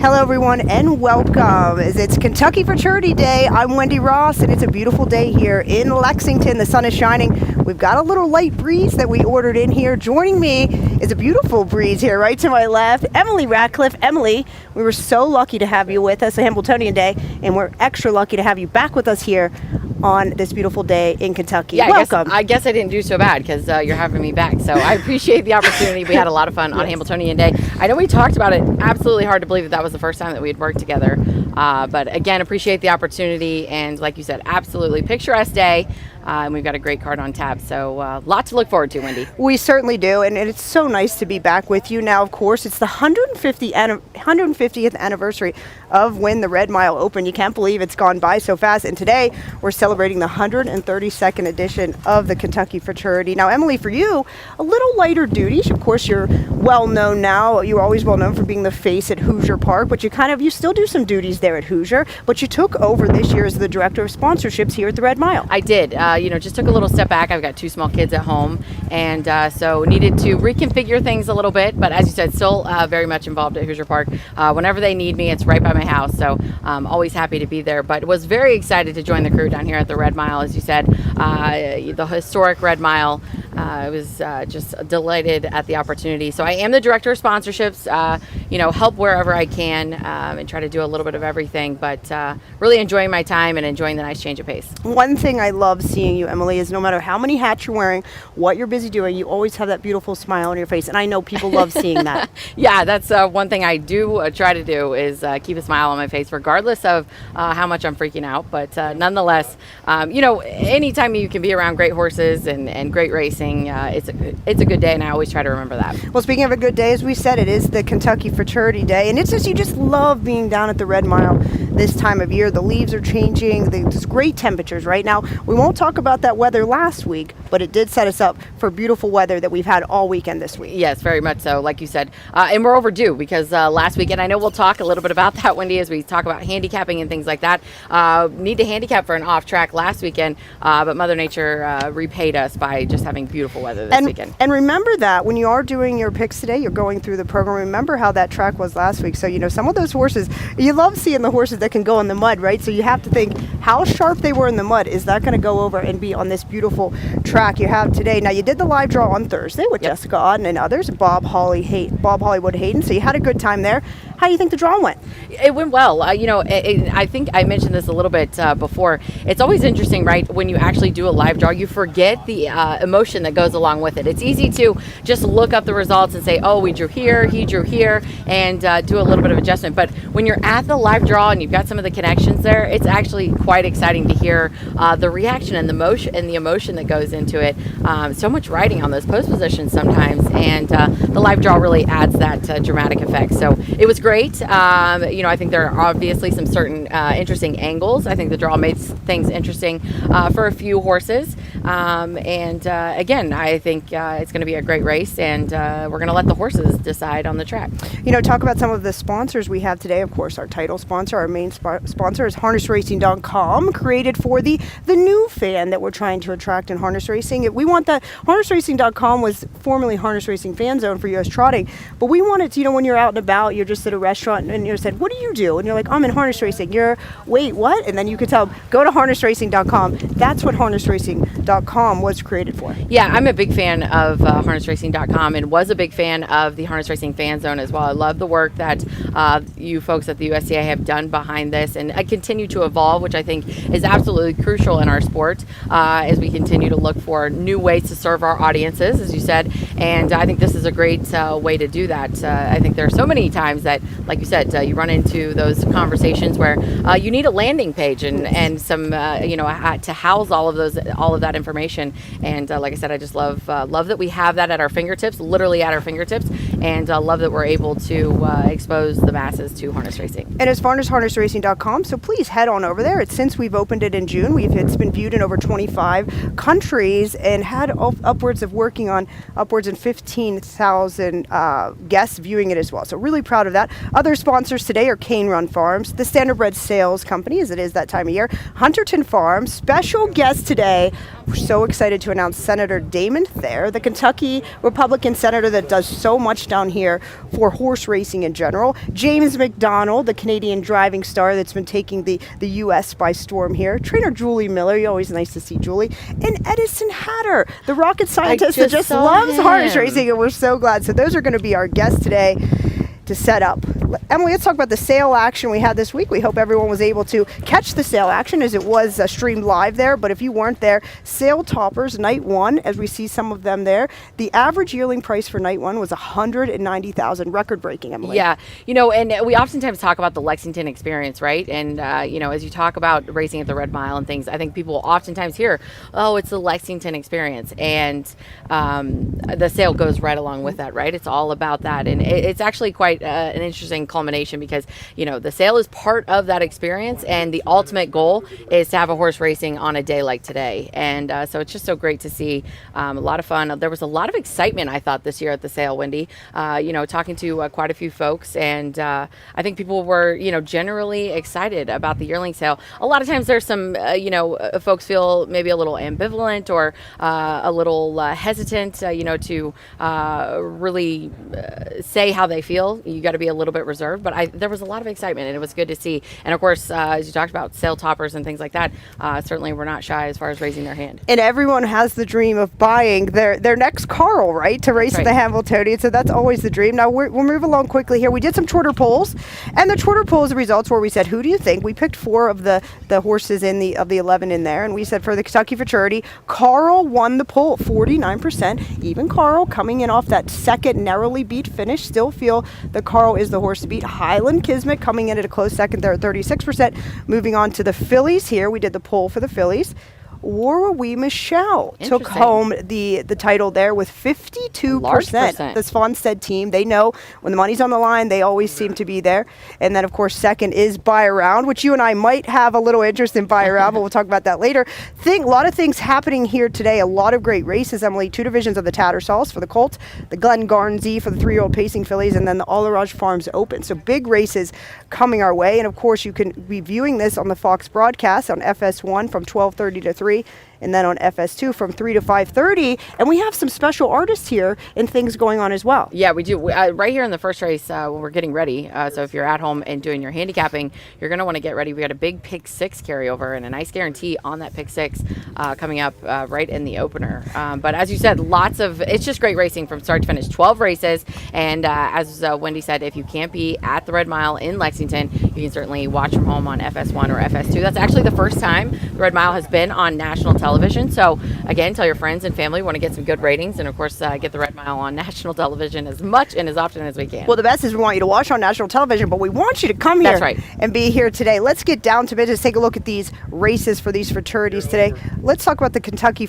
Hello, everyone, and welcome. It's Kentucky Fraternity Day. I'm Wendy Ross, and it's a beautiful day here in Lexington. The sun is shining. We've got a little light breeze that we ordered in here. Joining me is a beautiful breeze here right to my left, Emily Ratcliff. Emily, we were so lucky to have you with us on Hambletonian Day, and we're extra lucky to have you back with us here on this beautiful day in Kentucky. Yeah, welcome. I guess I didn't do so bad because you're having me back. So I appreciate the opportunity. We had a lot of fun on Hambletonian Day. I know we talked about it. Absolutely hard to believe that was the first time that we had worked together. But again, appreciate the opportunity. And like you said, absolutely picturesque day. And we've got a great card on tap. So a lot to look forward to, Wendy. We certainly do. And it's so nice to be back with you. Now, of course, it's the 150th anniversary of when the Red Mile opened. You can't believe it's gone by so fast. And today we're celebrating the 132nd edition of the Kentucky Fraternity. Now, Emily, for you, a little lighter duties. Of course, you're well known now. You're always well known for being the face at Hoosier Park, but you still do some duties there at Hoosier. But you took over this year as the director of sponsorships here at the Red Mile. I did. Just took a little step back. I've got two small kids at home, and so needed to reconfigure things a little bit. But as you said, still very much involved at Hoosier Park. Whenever they need me, it's right by my house, so always happy to be there. But was very excited to join the crew down here at the Red Mile, as you said, the historic Red Mile. I was just delighted at the opportunity. So I am the director of sponsorships. Help wherever I can and try to do a little bit of everything. But really enjoying my time and enjoying the nice change of pace. One thing I love seeing you, Emily, is no matter how many hats you're wearing, what you're busy doing, you always have that beautiful smile on your face. And I know people love seeing that. Yeah, that's one thing I do try to do is keep a smile on my face, regardless of how much I'm freaking out. But nonetheless, anytime you can be around great horses and great racing, it's a good day, and I always try to remember that. Well, speaking of a good day, as we said, it is the Kentucky Fraternity Day, and it's just, you just love being down at the Red Mile this time of year. The leaves are changing. There's great temperatures right now. We won't talk about that weather last week, but it did set us up for beautiful weather that we've had all weekend this week. Yes, very much so, like you said. And we're overdue because last weekend, I know we'll talk a little bit about that, Wendy, as we talk about handicapping and things like that. Need to handicap for an off track last weekend, but Mother Nature repaid us by just having beautiful weather this weekend. And remember that when you are doing your picks today, you're going through the program, remember how that track was last week. So, some of those horses, you love seeing the horses that can go in the mud, right? So you have to think how sharp they were in the mud. Is that going to go over and be on this beautiful track you have today? Now, you did the live draw on Thursday with Jessica Auden and others, Bob Hollywood Hayden. So you had a good time there. How do you think the draw went? It went well. I think I mentioned this a little bit before. It's always interesting, right? When you actually do a live draw, you forget the emotion that goes along with it. It's easy to just look up the results and say, oh, we drew here, he drew here, and do a little bit of adjustment. But when you're at the live draw and you've got some of the connections there, it's actually quite exciting to hear the reaction and the emotion that goes into it. So much riding on those post positions sometimes, and the live draw really adds that dramatic effect. So it was great. I think there are obviously some certain interesting angles. I think the draw made things interesting for a few horses. Again, I think it's going to be a great race, and we're going to let the horses decide on the track. Talk about some of the sponsors we have today. Of course, our title sponsor, our main sponsor is harnessracing.com, created for the new fan that we're trying to attract in harness racing. We want that. Harnessracing.com was formerly Harness Racing Fan Zone for U.S. Trotting, but we wanted to, when you're out and about, you're just at a restaurant and you said, what do you do? And you're like, I'm in harness racing. Wait, what? And then you could tell them, go to harnessracing.com. That's what harnessracing.com was created for. Yeah, I'm a big fan of harnessracing.com and was a big fan of the Harness Racing Fan Zone as well. I love the work that you folks at the USCA have done behind this, and I continue to evolve, which I think is absolutely crucial in our sport as we continue to look for new ways to serve our audiences, as you said, and I think this is a great way to do that. I think there are so many times that, like you said, you run into those conversations where you need a landing page and some to house all of that information. And like I said, I just love that we have that at our fingertips, literally at our fingertips, and love that we're able to expose the masses to harness racing. And as far as harnessracing.com, so please head on over there. Since we've opened it in June, it's been viewed in over 25 countries and had upwards of 15,000 guests viewing it as well. So really proud of that. Other sponsors today are Cane Run Farms, the Standardbred Sales Company, as it is that time of year, Hunterton Farms. Special guest today, we're so excited to announce Senator Damon Thayer, the Kentucky Republican senator that does so much touchdown here for horse racing in general. James McDonald, the Canadian driving star that's been taking the U.S. by storm here. Trainer Julie Miller, always nice to see Julie. And Edison Hatter, the rocket scientist that just loves harness racing, and we're so glad. So those are going to be our guests today to set up. Emily, let's talk about the sale action we had this week. We hope everyone was able to catch the sale action as it was streamed live there, but if you weren't there, sale toppers night one, as we see some of them there, the average yearling price for night one was $190,000, record breaking, Emily. Yeah, and we oftentimes talk about the Lexington experience, right? And as you talk about racing at the Red Mile and things, I think people oftentimes hear, oh, it's the Lexington experience, and the sale goes right along with that, right? It's all about that, and it's actually quite an interesting culmination because the sale is part of that experience, and the ultimate goal is to have a horse racing on a day like today. And so it's just so great to see. A lot of fun. There was a lot of excitement, I thought, this year at the sale, Wendy. Talking to quite a few folks, and I think people were generally excited about the yearling sale. A lot of times there's some folks feel maybe a little ambivalent or a little hesitant to really say how they feel. You got to be a little bit reserved, but there was a lot of excitement, and it was good to see. And of course, as you talked about sale toppers and things like that, certainly we're not shy as far as raising their hand. And everyone has the dream of buying their next Carl, right, to race in the Hamiltonian. So that's always the dream. Now we'll move along quickly here. We did some Twitter polls, and the Twitter polls results where we said, who do you think? We picked 4 of the horses of the 11 in there, and we said for the Kentucky Futurity, Carl won the poll, 49%. Even Carl coming in off that second narrowly beat finish, still feel the Carl is the horse to beat. Highland Kismet coming in at a close second there at 36%. Moving on to the fillies here. We did the poll for the fillies. Warrawee Michelle took home the title there with 52%. The Svanstead team, they know when the money's on the line, they always seem to be there. And then, of course, second is Buy Around, which you and I might have a little interest in Buy Around, but we'll talk about that later. A lot of things happening here today. A lot of great races, Emily. 2 divisions of the Tattersalls for the Colts, the Glen Garnsey for the 3-year-old pacing fillies, and then the Olaraj Farms Open. So big races coming our way. And, of course, you can be viewing this on the Fox broadcast on FS1 from 12:30 to 3. And then on FS2 from 3 to 5:30. And we have some special artists here and things going on as well. Yeah, we do. Right here in the first race, when we're getting ready. So if you're at home and doing your handicapping, you're going to want to get ready. We got a big pick 6 carryover and a nice guarantee on that pick 6 coming up right in the opener. But as you said, it's just great racing from start to finish. 12 races. And as Wendy said, if you can't be at the Red Mile in Lexington, you can certainly watch from home on FS1 or FS2. That's actually the first time the Red Mile has been on national television. So again, tell your friends and family, want to get some good ratings, and of course get the Red Mile on national television as much and as often as we can. Well, the best is we want you to watch on national television, but we want you to come here and be here today. Let's get down to business. Take a look at these races for these fraternities today. Let's talk about the Kentucky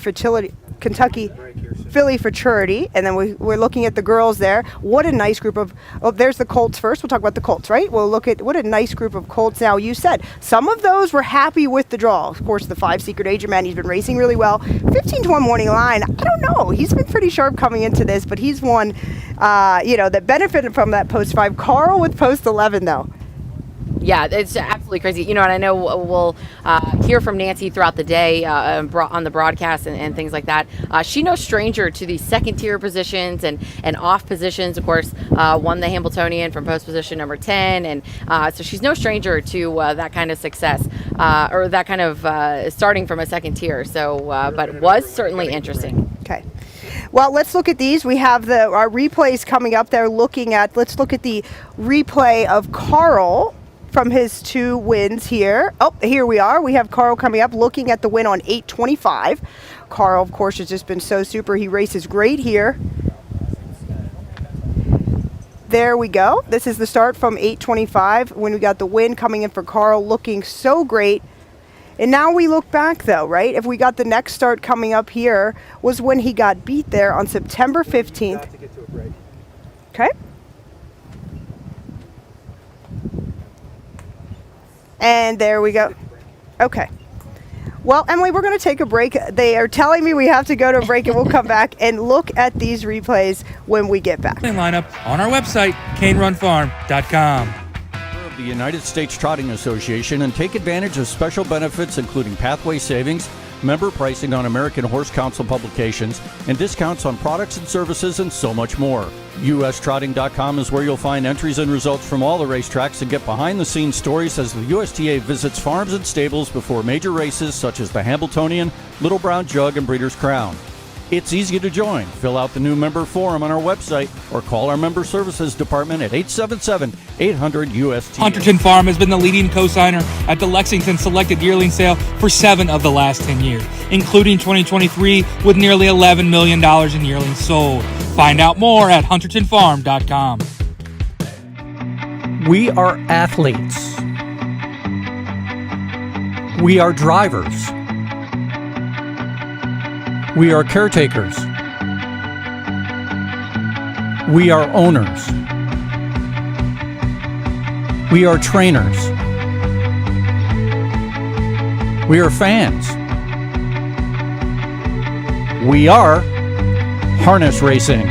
Filly Futurity, and then we're looking at the girls there. What a nice group of there's the Colts first. We'll talk about the Colts, right? We'll look at what a nice group of Colts. Now, you said some of those were happy with the draw. Of course, the 5 Secret Agent Man, he's been racing really well. 15-1 Morning Line, I don't know. He's been pretty sharp coming into this, but he's one, that benefited from that post 5. Carl with post 11, though. Yeah, it's absolutely crazy. And I know we'll hear from Nancy throughout the day on the broadcast and things like that. She no stranger to the second tier positions and off positions. Of course, won the Hamiltonian from post position number 10. And so she's no stranger to that kind of success or that kind of starting from a second tier. So, but was certainly interesting. Okay. Well, let's look at these. We have our replays coming up there let's look at the replay of Carl from his 2 wins here. Oh, here we are. We have Carl coming up looking at the win on 8:25. Carl, of course, has just been so super. He races great here. There we go. This is the start from 8:25 when we got the win coming in for Carl, looking so great. And now we look back, though, right? If we got the next start coming up here was when he got beat there on September 15th. Okay. And there we go. Okay. Well, Emily, we're going to take a break. They are telling me we have to go to a break, and we'll come back and look at these replays when we get back. Lineup on our website, canerunfarm.com. The United States Trotting Association and take advantage of special benefits including pathway savings, member pricing on American Horse Council publications, and discounts on products and services, and so much more. UStrotting.com is where you'll find entries and results from all the racetracks and get behind-the-scenes stories as the USTA visits farms and stables before major races such as the Hambletonian, Little Brown Jug, and Breeders' Crown. It's easy to join. Fill out the new member form on our website or call our member services department at 877-800-USTA. Hunterton Farm has been the leading co-signer at the Lexington Selected Yearling Sale for 7 of the last 10 years, including 2023 with nearly $11 million in yearlings sold. Find out more at huntertonfarm.com. We are athletes. We are drivers. We are caretakers. We are owners. We are trainers. We are fans. We are harness racing.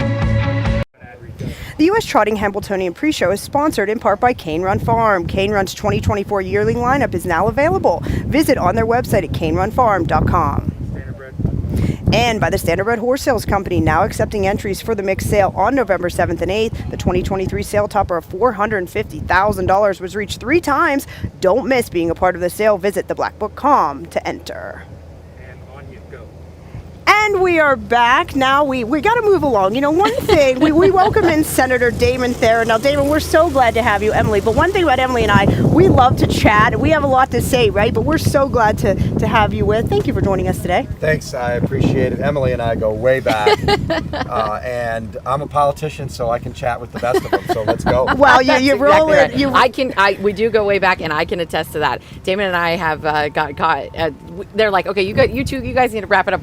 The U.S. Trotting Hambletonian Pre-Show is sponsored in part by Cane Run Farm. Cane Run's 2024 yearling lineup is now available. Visit on their website at canerunfarm.com. And by the Standardbred Horse Sales Company, now accepting entries for the mixed sale on November 7th and 8th. The 2023 sale topper of $450,000 was reached 3 times. Don't miss being a part of the sale. Visit theblackbook.com to enter. And we are back. Now we got to move along. You know, one thing, we welcome in Senator Damon Thayer. Now, Damon, we're so glad to have you, Emily. But one thing about Emily and I, we love to chat. We have a lot to say, right? But we're so glad to have you with. Thank you for joining us today. Thanks. I appreciate it. Emily and I go way back. And I'm a politician, so I can chat with the best of them. So let's go. Well, you roll exactly it. Right. We do go way back, and I can attest to that. Damon and I have got caught. They're like, okay, you guys need to wrap it up.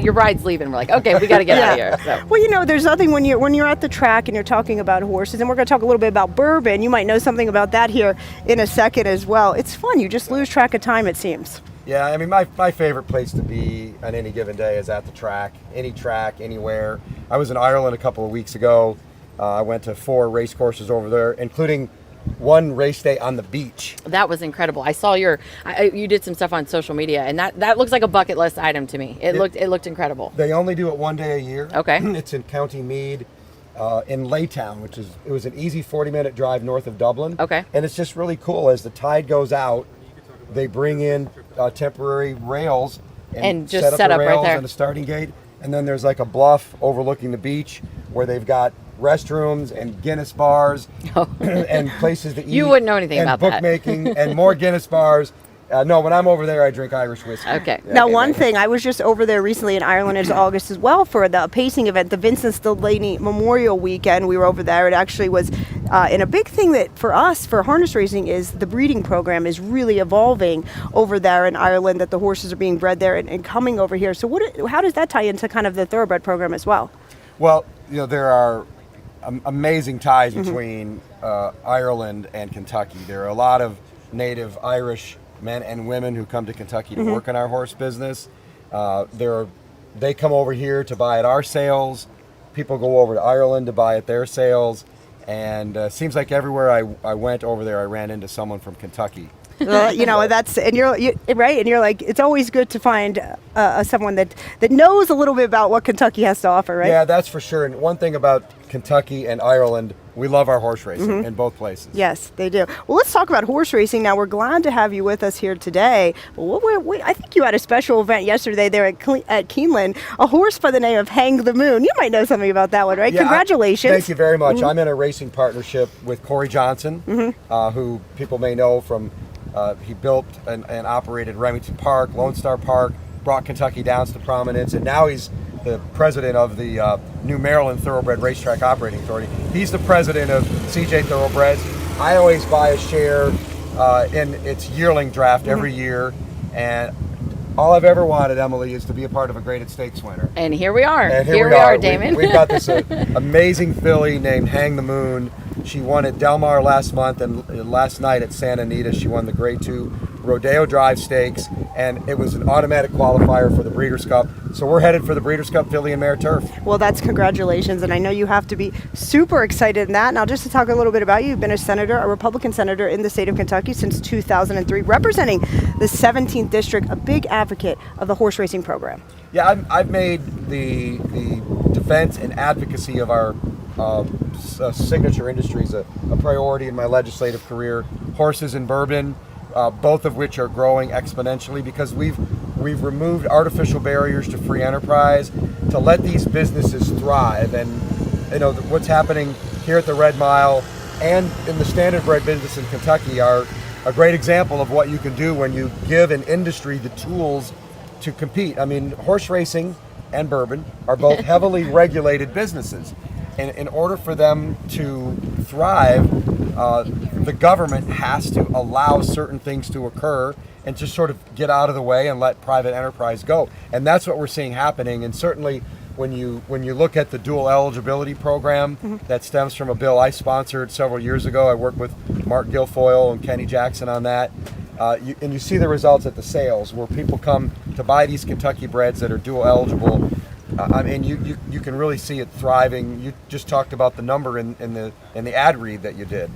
Your bride's leaving. We're like, okay, we got to get out of here. So. Well, you know, there's nothing when you're at the track and you're talking about horses, and we're going to talk a little bit about bourbon. You might know something about that here in a second as well. It's fun. You just lose track of time, it seems. Yeah, I mean, my favorite place to be on any given day is at the track, anywhere. I was in Ireland a couple of weeks ago. I went to 4 race courses over there, including one race day on the beach. That was incredible. I saw you did some stuff on social media, and that looks like a bucket list item to me. It looked incredible. They only do it one day a year. Okay. It's in County Meath, in Laytown, it was an easy 40-minute drive north of Dublin. Okay. And it's just really cool. As the tide goes out, they bring in temporary rails and just set up the right rails there and a starting gate. And then there's like a bluff overlooking the beach where they've got restrooms and Guinness bars and places to eat. You wouldn't know anything about that. And bookmaking and more Guinness bars. No, when I'm over there, I drink Irish whiskey. Okay. Now, one thing, I was just over there recently in Ireland in August as well for the pacing event, the Vincent Delaney Memorial Weekend. We were over there. It actually was, and a big thing that for us, for harness racing, is the breeding program is really evolving over there in Ireland, that the horses are being bred there and coming over here. So how does that tie into kind of the thoroughbred program as well? Well, you know, there are amazing ties between Ireland and Kentucky. There are a lot of native Irish men and women who come to Kentucky to work in our horse business. They come over here to buy at our sales. People go over to Ireland to buy at their sales. And seems like everywhere I went over there, I ran into someone from Kentucky. You know, you're right, and you're like, it's always good to find someone that knows a little bit about what Kentucky has to offer, right? Yeah, that's for sure. And one thing about Kentucky and Ireland, we love our horse racing in both places. Yes, they do. Well, let's talk about horse racing now. We're glad to have you with us here today. I think you had a special event yesterday there at Keeneland, a horse by the name of Hang the Moon. You might know something about that one, right? Yeah, Congratulations. Thank you very much. I'm in a racing partnership with Corey Johnson, who people may know from, he built and operated Remington Park, Lone Star Park, brought Kentucky Downs to prominence, and now he's the president of the New Maryland Thoroughbred Racetrack Operating Authority. He's the president of CJ Thoroughbreds. I always buy a share in its yearling draft every year, and all I've ever wanted, Emily, is to be a part of a graded stakes winner. And here we are. And here we are, Damon. We've got this amazing filly named Hang the Moon. She won at Del Mar last month, and last night at Santa Anita, she won the Grade 2 Rodeo Drive Stakes, and it was an automatic qualifier for the Breeders' Cup. So we're headed for the Breeders' Cup Filly and Mare Turf. Well, that's congratulations, and I know you have to be super excited in that. Now, just to talk a little bit about you, you've been a senator, a Republican senator in the state of Kentucky since 2003, representing the 17th District, a big advocate of the horse racing program. Yeah, I've made the defense and advocacy of our signature industries a priority in my legislative career. Horses and bourbon, both of which are growing exponentially because we've removed artificial barriers to free enterprise to let these businesses thrive. And you know what's happening here at the Red Mile and in the standardbred business in Kentucky are a great example of what you can do when you give an industry the tools to compete. I mean, horse racing and bourbon are both heavily regulated businesses. And in order for them to thrive, the government has to allow certain things to occur and just sort of get out of the way and let private enterprise go. And that's what we're seeing happening. And certainly when you look at the dual eligibility program that stems from a bill I sponsored several years ago, I worked with Mark Guilfoyle and Kenny Jackson on that. And you see the results at the sales where people come to buy these Kentucky breds that are dual eligible. I mean, you can really see it thriving. You just talked about the number in the ad read that you did.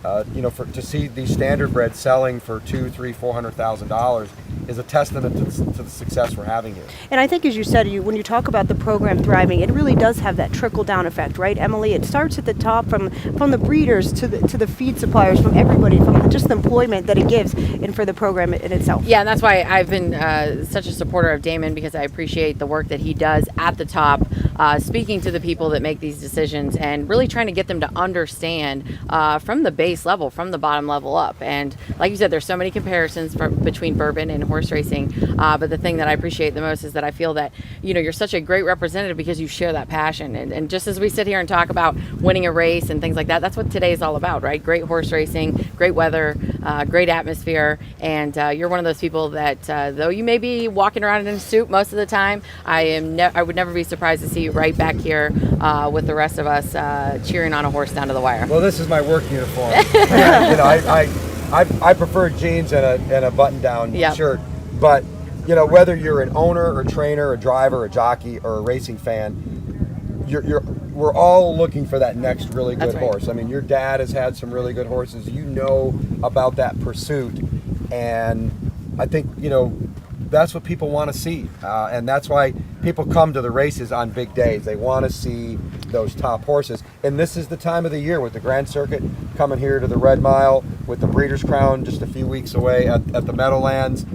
To see these standardbreds selling for $200,000, $300,000, $400,000 is a testament to the success we're having here. And I think, as you said, when you talk about the program thriving, it really does have that trickle-down effect, right, Emily? It starts at the top from the breeders to the feed suppliers, from everybody, from just the employment that it gives, and for the program in itself. Yeah, and that's why I've been such a supporter of Damon, because I appreciate the work that he does at the top, speaking to the people that make these decisions and really trying to get them to understand from the base level, from the bottom level up. And like you said, there's so many comparisons between bourbon and horse racing, but the thing that I appreciate the most is that I feel that you're such a great representative because you share that passion. And just as we sit here and talk about winning a race and things like that, that's what today is all about, right? Great horse racing, great weather, great atmosphere, and you're one of those people that though you may be walking around in a suit most of the time, I would never be surprised to see you right back here with the rest of us cheering on a horse down to the wire. Well, this is my work uniform. I prefer jeans and a button-down shirt, but whether you're an owner or trainer or driver or jockey or a racing fan, we're all looking for that next really good horse. I mean, your dad has had some really good horses. You know about that pursuit, and I think that's what people want to see, and that's why people come to the races on big days. They want to see those top horses, and this is the time of the year with the Grand Circuit coming here to the Red Mile, with the Breeders' Crown just a few weeks away at the Meadowlands.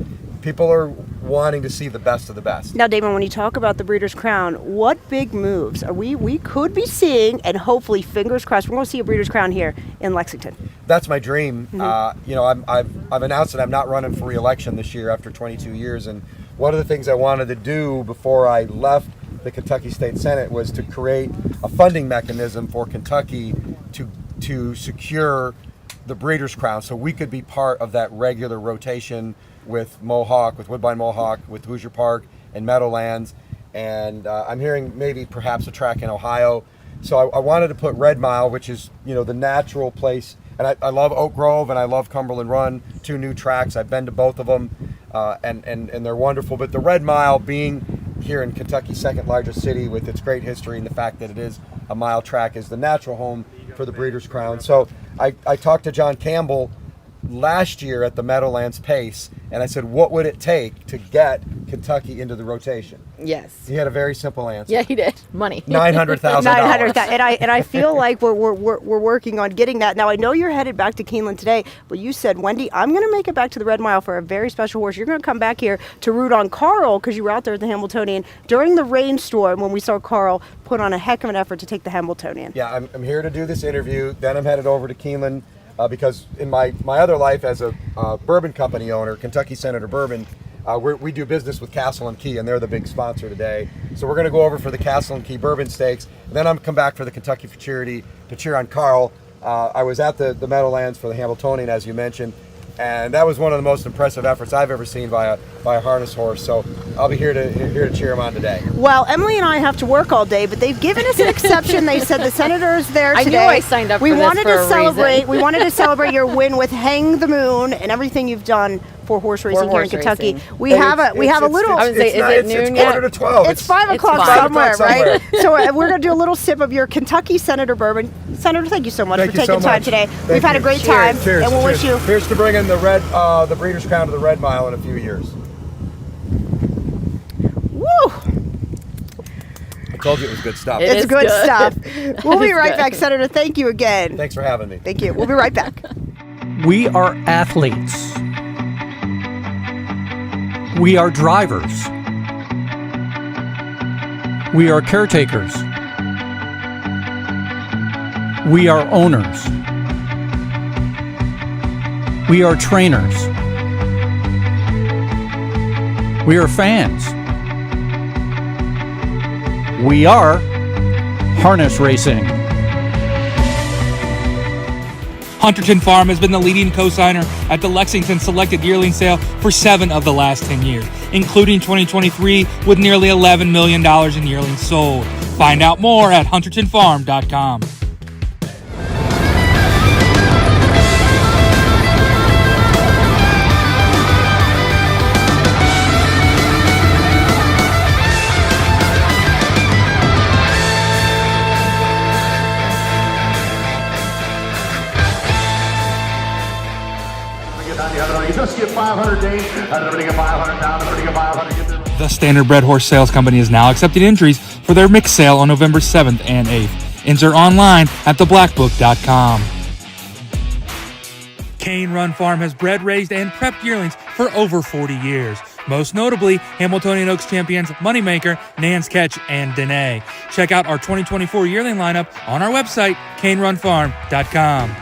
People are wanting to see the best of the best. Now, Damon, when you talk about the Breeders' Crown, what big moves are we could be seeing, and hopefully, fingers crossed, we're going to see a Breeders' Crown here in Lexington? That's my dream. I've announced that I'm not running for re-election this year after 22 years, and one of the things I wanted to do before I left the Kentucky State Senate was to create a funding mechanism for Kentucky to secure the Breeders' Crown, so we could be part of that regular rotation with Mohawk, with Woodbine Mohawk, with Hoosier Park and Meadowlands, and I'm hearing maybe perhaps a track in Ohio. So I wanted to put Red Mile, which is the natural place, and I love Oak Grove and I love Cumberland Run, two new tracks. I've been to both of them, and they're wonderful. But the Red Mile, being here in Kentucky's second largest city with its great history and the fact that it is a mile track, is the natural home for the Breeders' Crown. So I talked to John Campbell last year at the Meadowlands Pace, and I said, what would it take to get Kentucky into the rotation? Yes. He had a very simple answer. Yeah, he did. Money. $900,000. And I feel like we're working on getting that. Now, I know you're headed back to Keeneland today, but you said, Wendy, I'm going to make it back to the Red Mile for a very special horse. You're going to come back here to root on Carl, because you were out there at the Hamiltonian during the rainstorm when we saw Carl put on a heck of an effort to take the Hamiltonian. Yeah, I'm here to do this interview. Then I'm headed over to Keeneland. Because in my other life as a bourbon company owner, Kentucky Senator Bourbon, we do business with Castle and Key, and they're the big sponsor today. So we're going to go over for the Castle and Key Bourbon Stakes. And then I'm come back for the Kentucky for Charity to cheer on Carl. I was at the Meadowlands for the Hamiltonian, as you mentioned, and that was one of the most impressive efforts I've ever seen by a harness horse. So I'll be here to cheer him on today. Well, Emily and I have to work all day, but they've given us an exception. They said the senator is there today. I knew I signed up for this for a reason. We wanted to celebrate your win with Hang the Moon and everything you've done for horse racing here in horse Kentucky. racing. We have a little. I would say, is it noon It's yet? quarter to 12. It's 5 o'clock fine. somewhere, 5 o'clock right? So we're going to do a little sip of your Kentucky Senator bourbon. Senator, thank you so much Thank for you so taking time much. today. Thank We've had a you. great Cheers, time, cheers, and we'll wish you. Here's to bringing the Breeders' Crown to the Red Mile in a few years. Woo! I told you it was good stuff. It It's is good good. stuff. We'll be is right good. back, Senator. Thank you again. Thanks for having me. Thank you. We'll be right back. We are athletes. We are drivers. We are caretakers. We are owners. We are trainers. We are fans. We are harness racing. Hunterton Farm has been the leading cosigner at the Lexington Selected Yearling Sale for 7 of the last 10 years, including 2023 with nearly $11 million in yearlings sold. Find out more at huntertonfarm.com. You just get 500 days, and everybody get 500 down, everybody get 500. The Standardbred Horse Sales Company is now accepting entries for their mix sale on November 7th and 8th. Enter online at theblackbook.com. Cane Run Farm has bred, raised, and prepped yearlings for over 40 years. Most notably, Hamiltonian Oaks champions Moneymaker, Nance Ketch, and Danae. Check out our 2024 yearling lineup on our website, canerunfarm.com.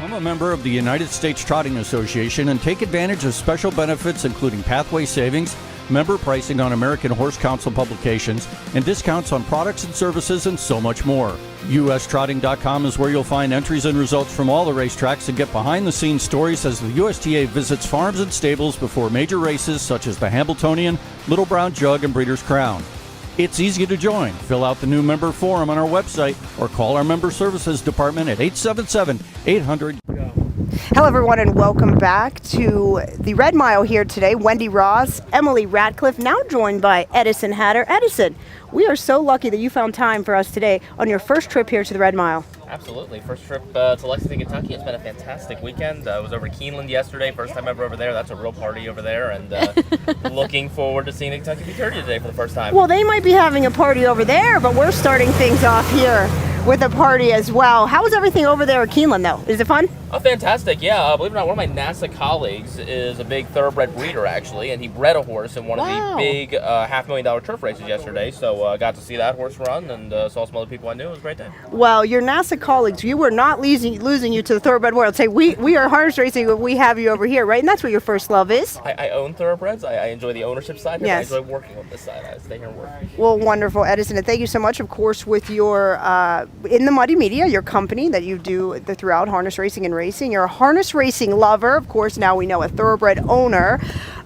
I'm a member of the United States Trotting Association and take advantage of special benefits including pathway savings, member pricing on American Horse Council publications, and discounts on products and services and so much more. UStrotting.com is where you'll find entries and results from all the racetracks and get behind-the-scenes stories as the USTA visits farms and stables before major races such as the Hamiltonian, Little Brown Jug, and Breeders' Crown. It's easy to join. Fill out the new member form on our website or call our member services department at 877-800. Hello, everyone, and welcome back to the Red Mile here today. Wendy Ross, Emily Ratcliff, now joined by Edison Hatter. Edison, we are so lucky that you found time for us today on your first trip here to the Red Mile. Absolutely. First trip to Lexington, Kentucky. It's been a fantastic weekend. I was over Keeneland yesterday. First time ever over there. That's a real party over there. And looking forward to seeing the Kentucky Futurity today for the first time. Well, they might be having a party over there, but we're starting things off here with a party as well. How is everything over there at Keeneland, though? Is it fun? Oh, fantastic. Yeah. Believe it or not, one of my NASA colleagues is a big thoroughbred breeder, actually, and he bred a horse in one of the big $500,000 turf races yesterday. So got to see that horse run and saw some other people I knew. It was a great day. Well, your NASA colleagues, you were not losing you to the thoroughbred world. Say, we are harness racing, but we have you over here, right? And that's what your first love is. I own thoroughbreds. I enjoy the ownership side. Yes. I enjoy working on this side. I stay here and work. Well, wonderful, Edison, and thank you so much, of course, with your In the Muddy Media, your company that you do throughout harness racing and racing. You're a harness racing lover, of course. Now we know a thoroughbred owner,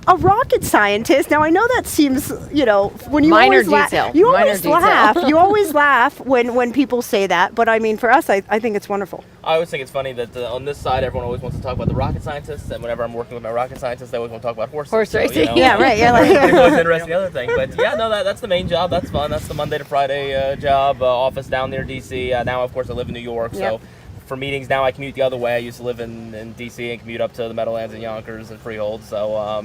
a rocket scientist. Now I know that seems, when you Minor always detail. you Minor always detail. laugh. You always laugh when people say that. But I mean, for us, I think it's wonderful. I always think it's funny that on this side, everyone always wants to talk about the rocket scientists, and whenever I'm working with my rocket scientists, they always want to talk about horses. Horse racing. Yeah, right. Yeah, Everyone's interested in the other thing, but yeah, no, that's the main job. That's fun. That's the Monday to Friday job. Office down near DC. Now, of course, I live in New York, so. Yep. For meetings now, I commute the other way. I used to live in DC and commute up to the Meadowlands and Yonkers and Freehold. So,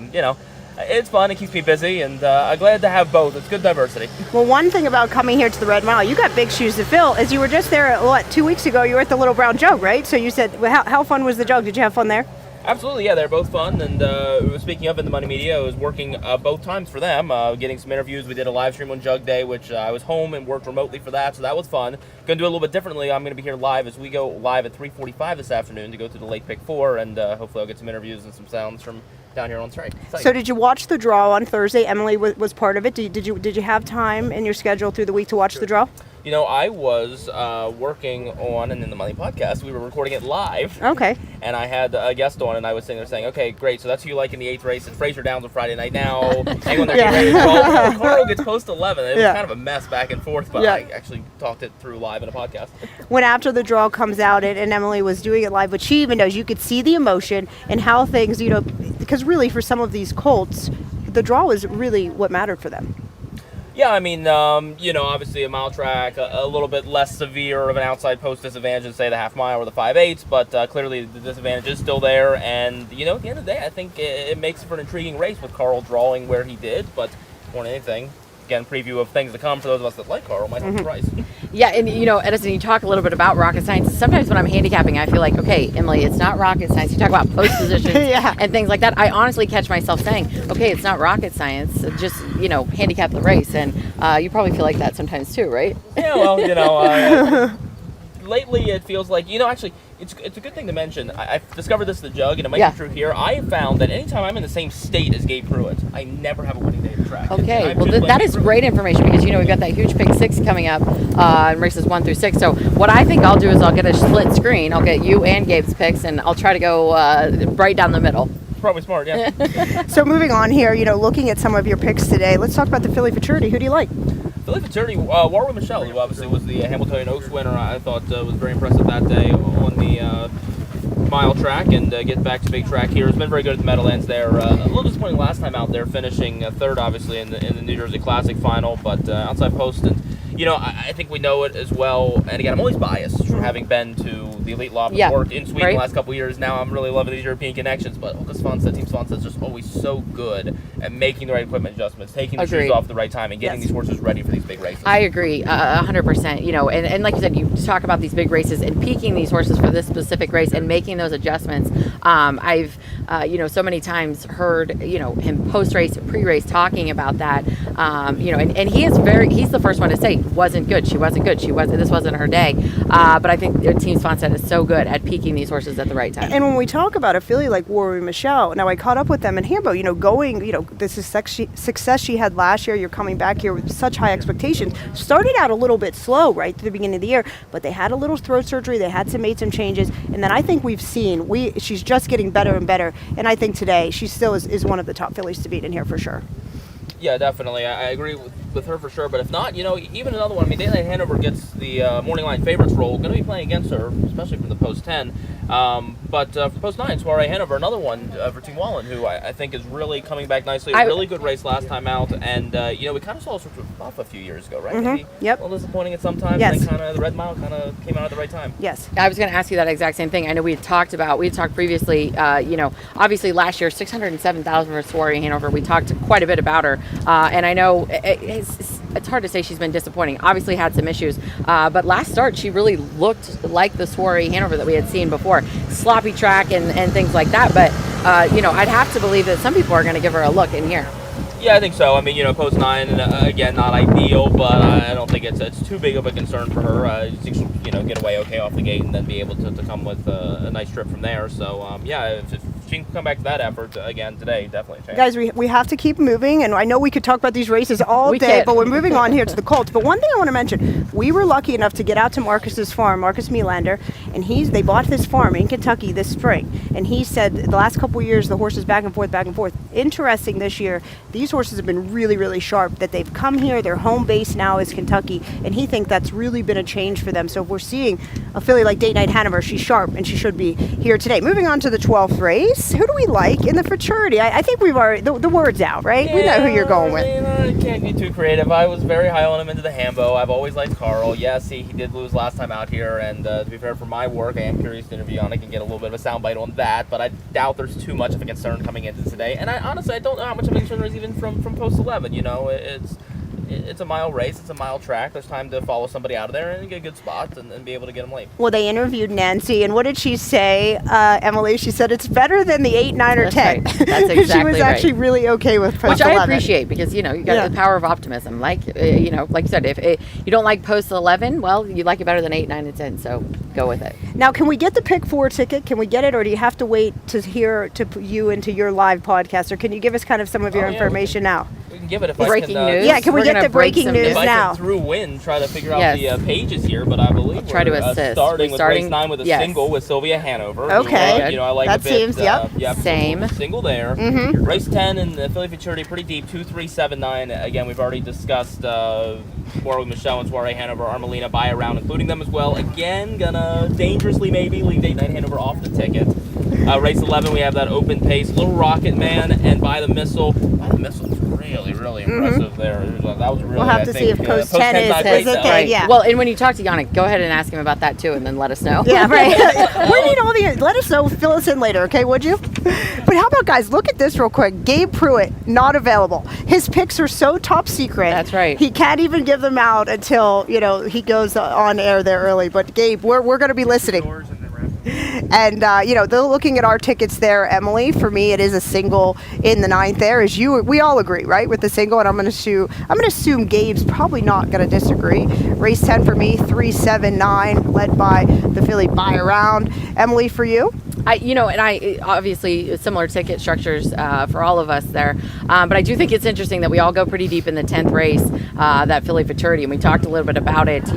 it's fun. It keeps me busy, and I'm glad to have both. It's good diversity. Well, one thing about coming here to the Red Mile, you got big shoes to fill. As you were just there, 2 weeks ago, you were at the Little Brown Jug, right? So you said, well, how fun was the jug? Did you have fun there? Absolutely, yeah, they're both fun. And speaking of In the Money Media, I was working both times for them, getting some interviews. We did a live stream on Jug Day, which I was home and worked remotely for that, so that was fun. Going to do a little bit differently. I'm going to be here live as we go live at 3:45 this afternoon to go to the Late Pick 4, and hopefully I'll get some interviews and some sounds from down here on strike. So did you watch the draw on Thursday? Emily was part of it. Did you have time in your schedule through the week to watch the draw? I was working on an In the Money podcast. We were recording it live. Okay. And I had a guest on, and I was sitting there saying, okay, great, so that's who you like in the 8th race. And Fraser Downs on Friday night now. Anyone there getting ready to roll. Carl gets close to 11. It was kind of a mess back and forth, but I actually talked it through live in a podcast. When after the draw comes out, and Emily was doing it live, but she even knows, you could see the emotion and how things, because really for some of these colts, the draw was really what mattered for them. Yeah, I mean, obviously a mile track, a little bit less severe of an outside post disadvantage than, say, the half mile or the 5/8, but clearly the disadvantage is still there. And, at the end of the day, I think it makes for an intriguing race with Carl drawing where he did. But more than anything, again, preview of things to come for those of us that like Carl might help the price. Yeah, and Edison, you talk a little bit about rocket science. Sometimes when I'm handicapping, I feel like, okay, Emily, it's not rocket science. You talk about post positions and things like that. I honestly catch myself saying, okay, it's not rocket science. Just, handicap the race. And you probably feel like that sometimes too, right? Yeah, well, lately it feels like, actually, it's a good thing to mention. I've discovered this at the Jug, and it might be true here. I have found that anytime I'm in the same state as Gabe Pruitt, I never have a winning day at the track. Okay, well, that is great information because, we've got that huge pick 6 coming up in races 1 through 6. So what I think I'll do is I'll get a split screen. I'll get you and Gabe's picks, and I'll try to go right down the middle. Probably smart, yeah. So moving on here, looking at some of your picks today, let's talk about the Philly Futurity. Who do you like? Philly Futurity, Warwick Michelle, who obviously was the Hamiltonian Oaks winner, I thought was very impressive that day on the mile track, and get back to big track here. Has been very good at the Meadowlands there. A little disappointing last time out there, finishing third, obviously, in the New Jersey Classic final, but outside post. And, I think we know it as well. And again, I'm always biased from having been to the Elite Loft and worked in Sweden the last couple of years. Now I'm really loving these European connections, but Team Svanstedt is just always so good at making the right equipment adjustments, taking the shoes off at the right time, and getting these horses ready for these big races. I agree, 100%. And like you said, you talk about these big races and peaking these horses for this specific race and making those adjustments. I've, so many times heard, him post-race, pre-race talking about that. And he's the first one to say, wasn't good. She wasn't good. This wasn't her day. But I think Team Svanstedt is so good at peaking these horses at the right time. And when we talk about a filly like Warwick Michelle, now I caught up with them in Hambo, this is success she had last year. You're coming back here with such high expectations. Started out a little bit slow right at the beginning of the year, but they had a little throat surgery. They had made some changes. And then I think we've seen, she's just getting better and better. And I think today she still is one of the top fillies to beat in here for sure. Yeah, definitely. I agree with her for sure. But if not, even another one. I mean, Daylight Hanover gets the morning line favorites role. Going to be playing against her, especially from the post 10. But for post 9, Soiree Hanover, another one for Team Wallen, who I think is really coming back nicely. A really good race last time out. And, we kind of saw her sort of off a few years ago, right? Maybe Yep. A little disappointing at some times. Yes. And then kind of the Red Mile kind of came out at the right time. Yes. I was going to ask you that exact same thing. I know we had talked previously, obviously last year, 607,000 for Soiree Hanover. We talked quite a bit about her. And I know it's hard to say she's been disappointing. Obviously had some issues. But last start, she really looked like the Soiree Hanover that we had seen before. Sloppy track and things like that. But, I'd have to believe that some people are going to give her a look in here. Yeah, I think so. I mean, post 9, again, not ideal, but I don't think it's too big of a concern for her. I think she'll, get away okay off the gate and then be able to come with a nice trip from there. So, if she can come back to that effort again today, definitely a chance. Guys, we have to keep moving, and I know we could talk about these races all day, but we're moving on here to the Colts. But one thing I want to mention, we were lucky enough to get out to Marcus's farm, Marcus Melander, and they bought this farm in Kentucky this spring. And he said the last couple of years, the horses back and forth. Interesting this year, these horses have been really, really sharp, that they've come here, their home base now is Kentucky, and he thinks that's really been a change for them. So if we're seeing a filly like Date Night Hanover, she's sharp, and she should be here today. Moving on to the 12th race, who do we like in the Futurity? I think we've already, the word's out, right? Yeah, we know who you're going with. I can't be too creative. I was very high on him into the Hambo. I've always liked Carl. Yes, he did lose last time out here, and to be fair, for my work, I am curious to interview on it and get a little bit of a soundbite on that, but I doubt there's too much of a concern coming into today. And I honestly don't know how much of a concern there is even from post 11. It's a mile race, it's a mile track. There's time to follow somebody out of there and get a good spot and be able to get them late. Well, they interviewed Nancy, and what did she say, Emily? She said it's better than the 8, 9, or 10. Right. That's exactly She was actually really okay with post 11. Which I appreciate because, you got the power of optimism. Like you said, if you don't like post 11, well, you like it better than 8, 9, and 10, so go with it. Now, can we get the pick 4 ticket? Can we get it, or do you have to wait to put you into your live podcast, or can you give us kind of some of your information now? We can give it if I Breaking can. news. Yeah, can we We're get gonna the break breaking some news If I now? can, through wind, try to figure Yes. out the pages here, but I believe try to we're assist. starting We're with race 9 with a yes. single with Sylvia Hanover. who, Okay. I like That a bit. seems, yep. Same. Single there. Mm-hmm. Race 10 in the Philly Futurity, pretty deep, 2-3-7-9. Again, we've already discussed more with Michelle and Soiree Hanover, Armelina by a round, including them as well. Again, gonna dangerously maybe leave 8-9 Hanover off the ticket. Race 11, we have that open pace, Little Rocket Man, and By the Missile. By the Missile is really impressive there. That was really, We'll have I to think, see if Post 10 is not great, okay. though. Right. Yeah. Well, and when you talk to Yannick, go ahead and ask him about that too, and then let us know. Yeah, right. We need all the. Let us know. Fill us in later, okay? Would you? But how about, guys? Look at this real quick. Gabe Pruitt not available. His picks are so top secret. That's right. He can't even give them out until he goes on air there early. But Gabe, we're going to be listening. And they're looking at our tickets there, Emily. For me, it is a single in the 9th there. We all agree, right, with the single. And I'm going to assume Gabe's probably not going to disagree. Race 10 for me, 3-7-9, led by the Philly Buy Around. Emily, for you? I obviously similar ticket structures for all of us there, but I do think it's interesting that we all go pretty deep in the 10th race, that Philly Futurity, and we talked a little bit about it.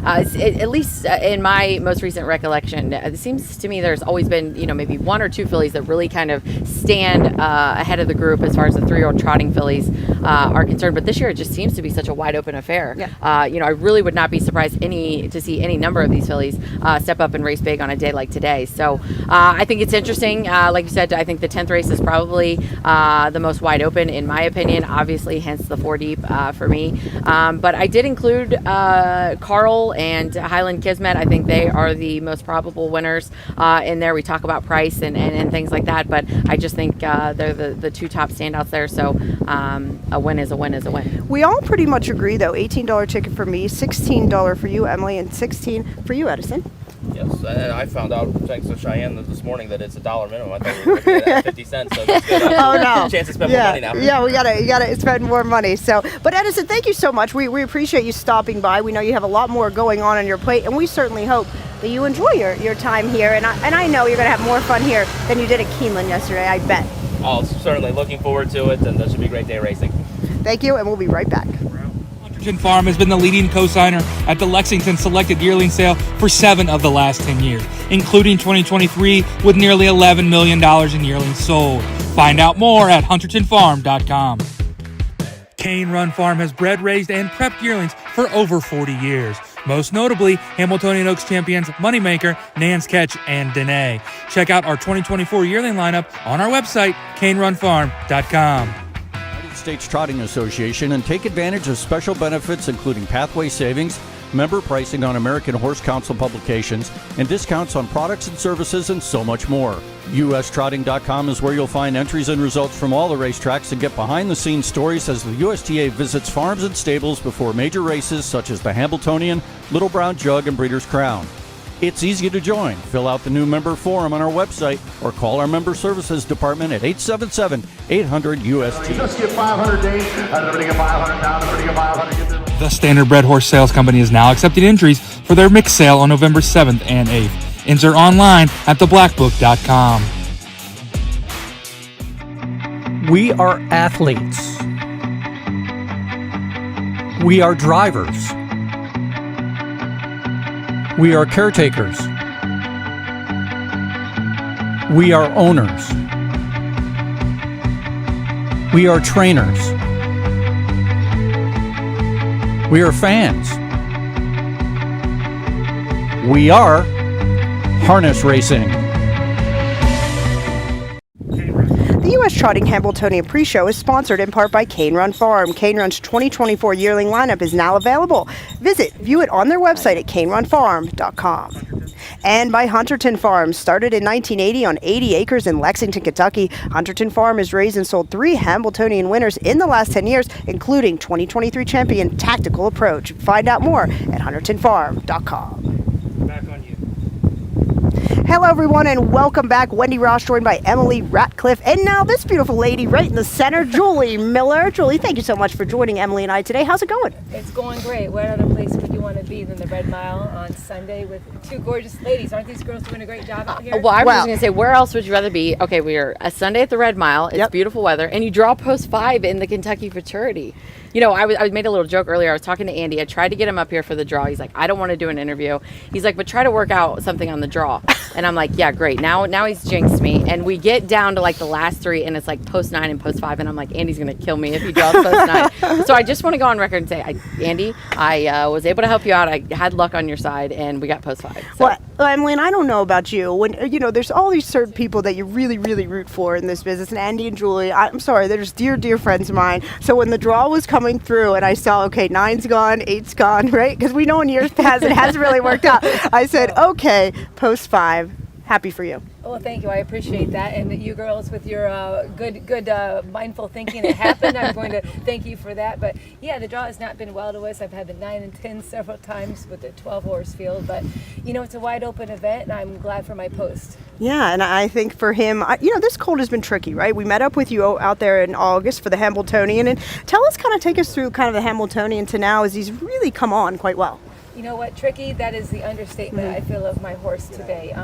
At least in my most recent recollection, it seems to me there's always been maybe one or two fillies that really kind of stand ahead of the group as far as the 3-year-old trotting fillies are concerned. But this year it just seems to be such a wide open affair. Yeah. I really would not be surprised to see any number of these fillies step up and race big on a day like today. So. I think it's interesting. Like you said, I think the 10th race is probably the most wide open, in my opinion, obviously, hence the 4 deep for me. But I did include Carl and Highland Kismet. I think they are the most probable winners in there. We talk about price and things like that, but I just think they're the two top standouts there. So a win is a win is a win. We all pretty much agree, though. $18 ticket for me, $16 for you, Emily, and $16 for you, Edison. Yes, and I found out thanks to Cheyenne this morning that it's $1 minimum. I thought we were looking at 50 cents, so that's good. Oh no! Chance to spend more money now. Yeah, you gotta spend more money. So, but Edison, thank you so much. We appreciate you stopping by. We know you have a lot more going on your plate, and we certainly hope that you enjoy your time here. And I know you're gonna have more fun here than you did at Keeneland yesterday. I bet. Oh, certainly looking forward to it, and that should be a great day racing. Thank you, and we'll be right back. Farm has been the leading cosigner at the Lexington Selected Yearling Sale for 7 of the last 10 years, including 2023 with nearly $11 million in yearlings sold. Find out more at huntertonfarm.com. Cane Run Farm has bred, raised, and prepped yearlings for over 40 years. Most notably, Hamiltonian Oaks champions Moneymaker, Nan's Catch, and Danae. Check out our 2024 yearling lineup on our website, canerunfarm.com. States Trotting Association and take advantage of special benefits including pathway savings, member pricing on American Horse Council publications, and discounts on products and services and so much more. UStrotting.com is where you'll find entries and results from all the racetracks and get behind-the-scenes stories as the USTA visits farms and stables before major races such as the Hamiltonian, Little Brown Jug, and Breeders' Crown. It's easy to join. Fill out the new member form on our website or call our member services department at 877-800-UST. Just get 500 days, and everybody get 500 down, everybody get 500. The Standardbred Horse Sales Company is now accepting entries for their mixed sale on November 7th and 8th. Enter online at theblackbook.com. We are athletes. We are drivers. We are caretakers. We are owners. We are trainers. We are fans. We are harness racing. The U.S. Trotting Hamiltonian Pre-Show is sponsored in part by Cane Run Farm. Cane Run's 2024 yearling lineup is now available. View it on their website at canerunfarm.com. And by Hunterton Farm. Started in 1980 on 80 acres in Lexington, Kentucky, Hunterton Farm has raised and sold 3 Hamiltonian winners in the last 10 years, including 2023 champion Tactical Approach. Find out more at huntertonfarm.com. Hello, everyone, and welcome back. Wendy Ross joined by Emily Ratcliff, and now this beautiful lady right in the center, Julie Miller. Julie, thank you so much for joining Emily and I today. How's it going? It's going great. What other place would you you want to be than the Red Mile on Sunday with two gorgeous ladies? Aren't these girls doing a great job out here? Well, I was just going to say, where else would you rather be? Okay, we are a Sunday at the Red Mile. It's beautiful weather, and you draw post 5 in the Kentucky Futurity. You know, I made a little joke earlier. I was talking to Andy. I tried to get him up here for the draw. He's like, I don't want to do an interview. He's like, but try to work out something on the draw. And I'm like, yeah, great. Now he's jinxed me. And we get down to like the last 3, and it's like post 9 and post 5. And I'm like, Andy's going to kill me if he draws post 9. So I just want to go on record and say, Andy, I was able to help you out. I had luck on your side, and we got post 5. So. Well, Emily, and I don't know about you. When there's all these certain people that you really, really root for in this business, and Andy and Julie, I'm sorry, they're just dear, dear friends of mine. So when the draw was coming through, and I saw, okay, 9's gone, 8's gone, right? Because we know in years past it hasn't really worked out. I said, okay, post 5, happy for you. Well, thank you. I appreciate that. And you girls with your good mindful thinking, it happened. I'm going to thank you for that. But yeah, the draw has not been well to us. I've had the 9 and 10 several times with the 12-horse field. But, it's a wide open event, and I'm glad for my post. Yeah, and I think for him, this colt has been tricky, right? We met up with you out there in August for the Hamiltonian. And take us through kind of the Hamiltonian to now as he's really come on quite well. You know what, tricky, that is the understatement I feel of my horse today.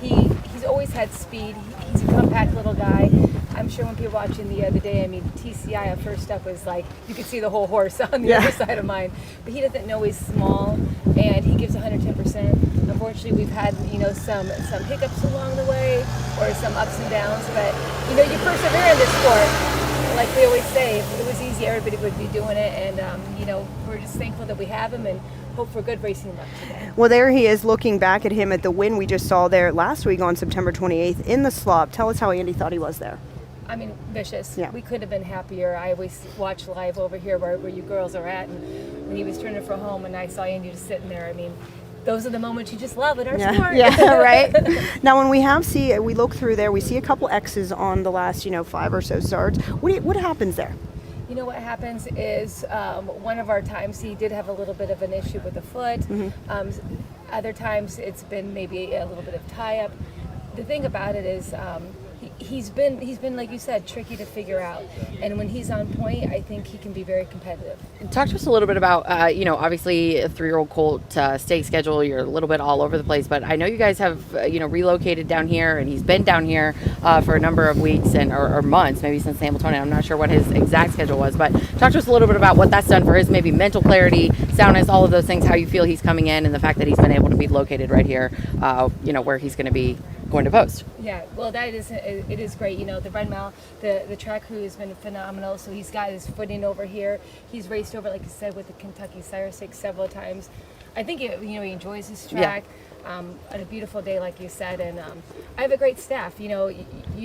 He's always had speed. He's a compact little guy. I'm sure when people watching the other day, TCI at first up was like, you could see the whole horse on the other side of mine. But he doesn't know he's small, and he gives 110%. Unfortunately, we've had, some hiccups along the way, or some ups and downs, but, you persevere in this sport. Like we always say, if it was easy, everybody would be doing it, and, we're just thankful that we have him, and hope for good racing luck today. Well, there he is, looking back at him at the win we just saw there last week on September 28th in the slop. Tell us how Andy thought he was there. Vicious. Yeah. We could have been happier. I always watch live over here where you girls are at, and when he was turning for home and I saw Andy just sitting there, those are the moments you just love in our sport. Yeah, right. Now, when we look through there, we see a couple X's on the last, 5 or so starts. What happens there? What happens is one of our times he did have a little bit of an issue with the foot. Other times it's been maybe a little bit of tie-up. The thing about it is he's been, like you said, tricky to figure out. And when he's on point, I think he can be very competitive. Talk to us a little bit about, obviously a 3-year-old colt stake schedule. You're a little bit all over the place, but I know you guys have, relocated down here, and he's been down here for a number of weeks or months, maybe since the Hamiltonian. I'm not sure what his exact schedule was, but talk to us a little bit about what that's done for his maybe mental clarity, soundness, all of those things, how you feel he's coming in, and the fact that he's been able to be located right here, where he's going to be going to post. Yeah, well, it is great. The Red Mile, the track crew has been phenomenal. So he's got his footing over here. He's raced over, like I said, with the Kentucky Sire Stakes several times. I think he enjoys his track. On a beautiful day, like you said, and I have a great staff. You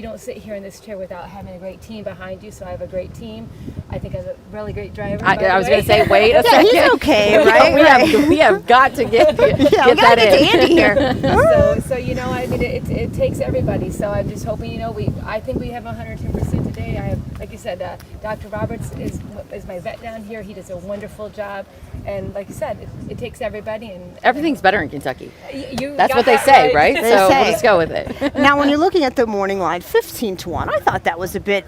don't sit here in this chair without having a great team behind you. So I have a great team. I think I have a really great driver. I was going to say, wait a second. He's okay, right? We have got to get that in. Andy here. So it takes everybody. So I'm just hoping, I think we have 110% today. I have, like you said, Dr. Roberts is my vet down here. He does a wonderful job, and like you said, it takes everybody. And everything's better in Kentucky. You That's what they say, right? They so say. We'll just go with it. Now, when you're looking at the morning line, 15-1, I thought that was a bit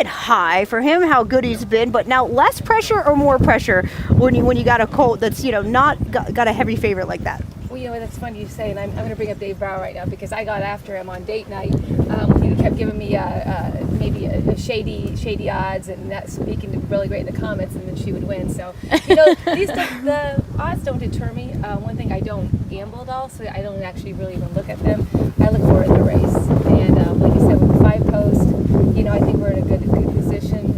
high for him, how good he's been. But now, less pressure or more pressure when you got a colt that's not got a heavy favorite like that? Well, that's funny you say, and I'm going to bring up Dave Brower right now because I got after him on date night. He kept giving me maybe a shady odds, and that's speaking really great in the comments, and then she would win. So, the odds don't deter me. One thing, I don't gamble at all, so I don't actually really even look at them. I look for it in the race, and like you said, with the 5 post, I think we're in a good position.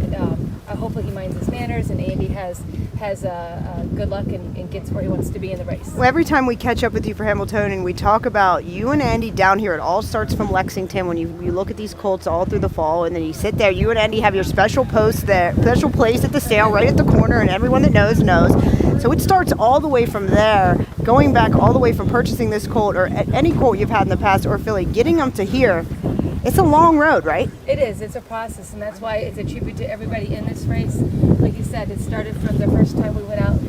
Hopefully he minds his manners, and Andy has good luck and gets where he wants to be in the race. Well, every time we catch up with you for Hamiltonian, we talk about you and Andy down here. It all starts from Lexington when you look at these colts all through the fall, and then you sit there. You and Andy have your special post there, special place at the sale right at the corner, and everyone that knows. So it starts all the way from there, going back all the way from purchasing this colt or any colt you've had in the past or filly, getting them to here. It's a long road, right? It is. It's a process, and that's why it's a tribute to everybody in this race. Like you said, it started from the first time we went out,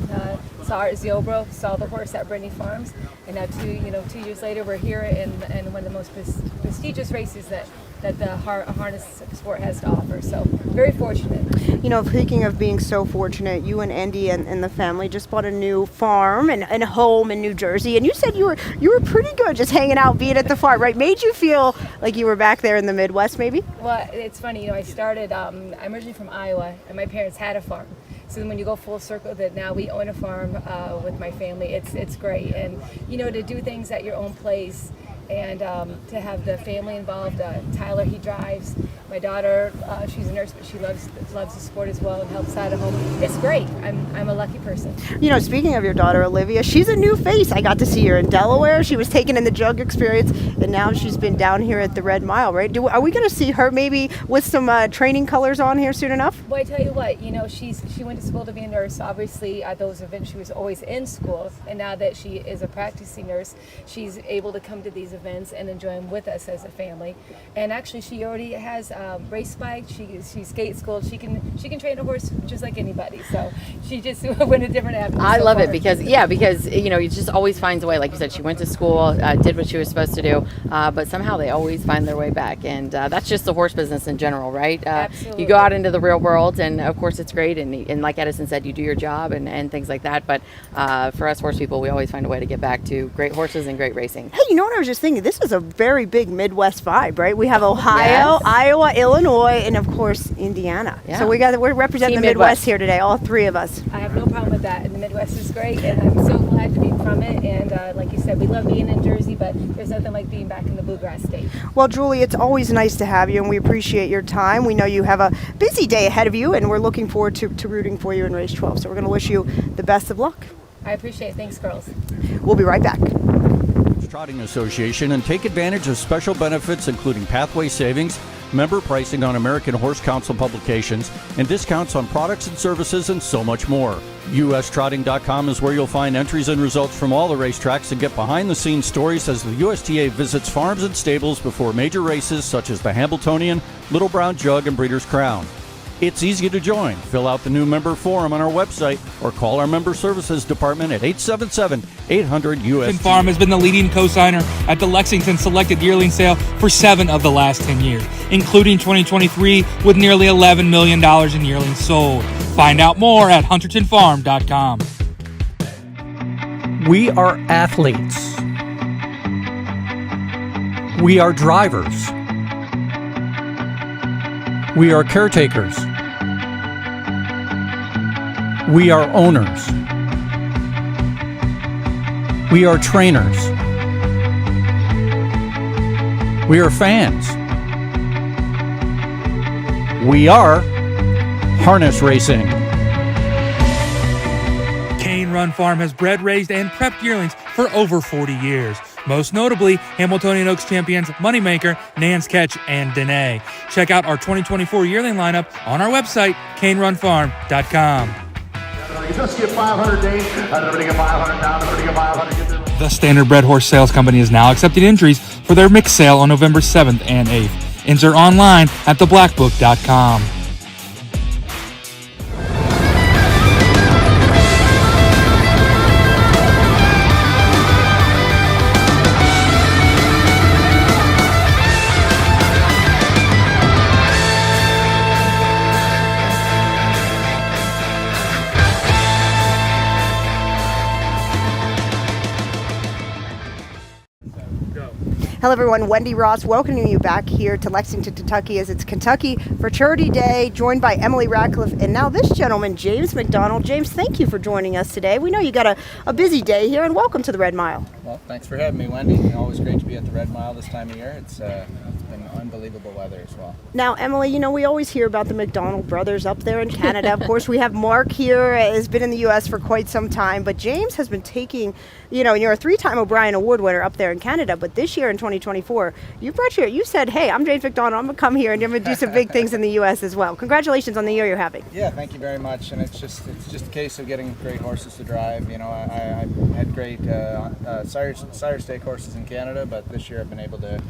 saw our Ziobro, saw the horse at Brittany Farms, and now 2 years later we're here in one of the most prestigious races that that the harness sport has to offer. So very fortunate. You know, speaking of being so fortunate, you and Andy and the family just bought a new farm and a home in New Jersey, and you said you were pretty good just hanging out, being at the farm, right? Made you feel like you were back there in the Midwest, maybe? Well, it's funny, I started, I'm originally from Iowa, and my parents had a farm. So then when you go full circle that now we own a farm with my family, it's great. And, to do things at your own place and to have the family involved. Tyler, he drives. My daughter, she's a nurse, but she loves the sport as well and helps out at home. It's great. I'm a lucky person. Speaking of your daughter, Olivia, she's a new face. I got to see her in Delaware. She was taken in the jug experience, and now she's been down here at the Red Mile, right? Are we going to see her maybe with some training colors on here soon enough? Well, I tell you what, she went to school to be a nurse. Obviously, at those events, she was always in school, and now that she is a practicing nurse, she's able to come to these events and enjoy them with us as a family. And actually, she already has race bike. She's skate school. She can train a horse just like anybody. So she just went a different avenue. I love it because you just always finds a way. Like you said, she went to school, did what she was supposed to do, but somehow they always find their way back. And that's just the horse business in general, right? Absolutely. You go out into the real world, and of course it's great. And like Edison said, you do your job and things like that. But for us horse people, we always find a way to get back to great horses and great racing. Hey, you know what I was just thinking? This is a very big Midwest vibe, right? We have Ohio, Yes. Iowa, Illinois, and of course Indiana. Yeah. So we're representing Team the Midwest Midwest here today, all three of us. I have no problem with that, and the Midwest is great, and I'm so glad to be from it. And like you said, we love being in Jersey, but there's nothing like being back in the Bluegrass State. Well, Julie, it's always nice to have you, and we appreciate your time. We know you have a busy day ahead of you, and we're looking forward to rooting for you in race 12. So we're going to wish you the best of luck. I appreciate it. Thanks, girls. We'll be right back. Trotting Association and take advantage of special benefits including pathway savings, member pricing on American Horse Council publications, and discounts on products and services, and so much more. UStrotting.com is where you'll find entries and results from all the racetracks and get behind-the-scenes stories as the USTA visits farms and stables before major races such as the Hambletonian, Little Brown Jug, and Breeders' Crown. It's easy to join. Fill out the new member form on our website or call our member services department at 877-800-USTA. Farm has been the leading cosigner at the Lexington Selected Yearling Sale for 7 of the last 10 years, including 2023 with nearly $11 million in yearlings sold. Find out more at huntertonfarm.com. We are athletes. We are drivers. We are caretakers. We are owners. We are trainers. We are fans. We are harness racing. Cane Run Farm has bred, raised, and prepped yearlings for over 40 years. Most notably, Hamiltonian Oaks champions Moneymaker, Nance Ketch, and Danae. Check out our 2024 yearling lineup on our website, canerunfarm.com. You just get 500 days, everybody get 500 down, everybody get 500. The Standard Bred Horse Sales Company is now accepting entries for their mix sale on November 7th and 8th. Enter online at theblackbook.com. Hello, everyone. Wendy Ross welcoming you back here to Lexington, Kentucky, as it's Kentucky Fraternity Day, joined by Emily Ratcliff and now this gentleman, James McDonald. James, thank you for joining us today. We know you got a busy day here, and welcome to the Red Mile. Well, thanks for having me, Wendy. Always great to be at the Red Mile this time of year. It's been unbelievable weather as well. Now, Emily, we always hear about the McDonald brothers up there in Canada. Of course, we have Mark here, has been in the U.S. for quite some time, but James has been taking, you're a 3-time O'Brien Award winner up there in Canada, but this year in 2024, you said, hey, I'm James McDonald, I'm going to come here and I'm going to do some big things in the U.S. as well. Congratulations on the year you're having. Yeah, thank you very much. And it's just a case of getting great horses to drive. I had great sire stake horses in Canada, but this year I've been able to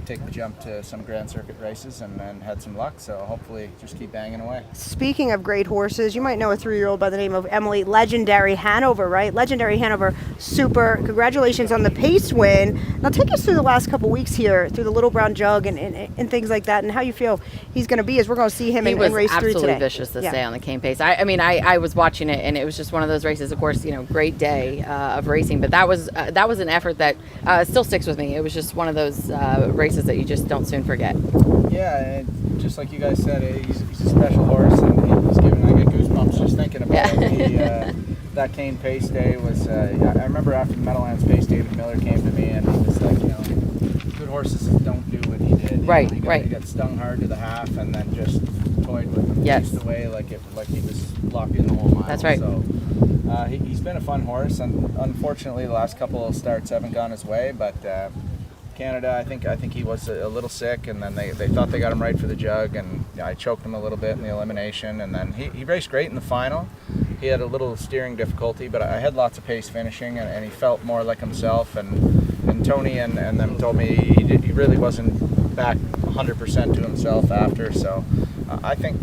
take the jump to some Grand Circuit races and had some luck. So hopefully just keep banging away. Speaking of great horses, you might know a 3-year-old by the name of Emily, Legendary Hanover, right? Legendary Hanover, super. Congratulations on the pace win. Now take us through the last couple weeks here, through the Little Brown Jug and things like that, and how you feel he's going to be as we're going to see him in race 3 today. He was absolutely vicious this day on the cane pace. I mean, I was watching it, and it was just one of those races. Of course, great day of racing, but that was an effort that still sticks with me. It was just one of those races that you just don't soon forget. Yeah, and just like you guys said, he's a special horse, and I get goosebumps just thinking about it. That cane pace day was, I remember after the Meadowlands pace, David Miller came to me and he was like, good horses don't do what he did. He got stung hard to the half and then just toyed with him, chased away like he was locked in the whole mile. That's right. So he's been a fun horse, and unfortunately the last couple of starts haven't gone his way, but Canada, I think he was a little sick, and then they thought they got him right for the jug, and I choked him a little bit in the elimination, and then he raced great in the final. He had a little steering difficulty, but I had lots of pace finishing, and he felt more like himself, and Tony and them told me he really wasn't back 100% to himself after, so I think,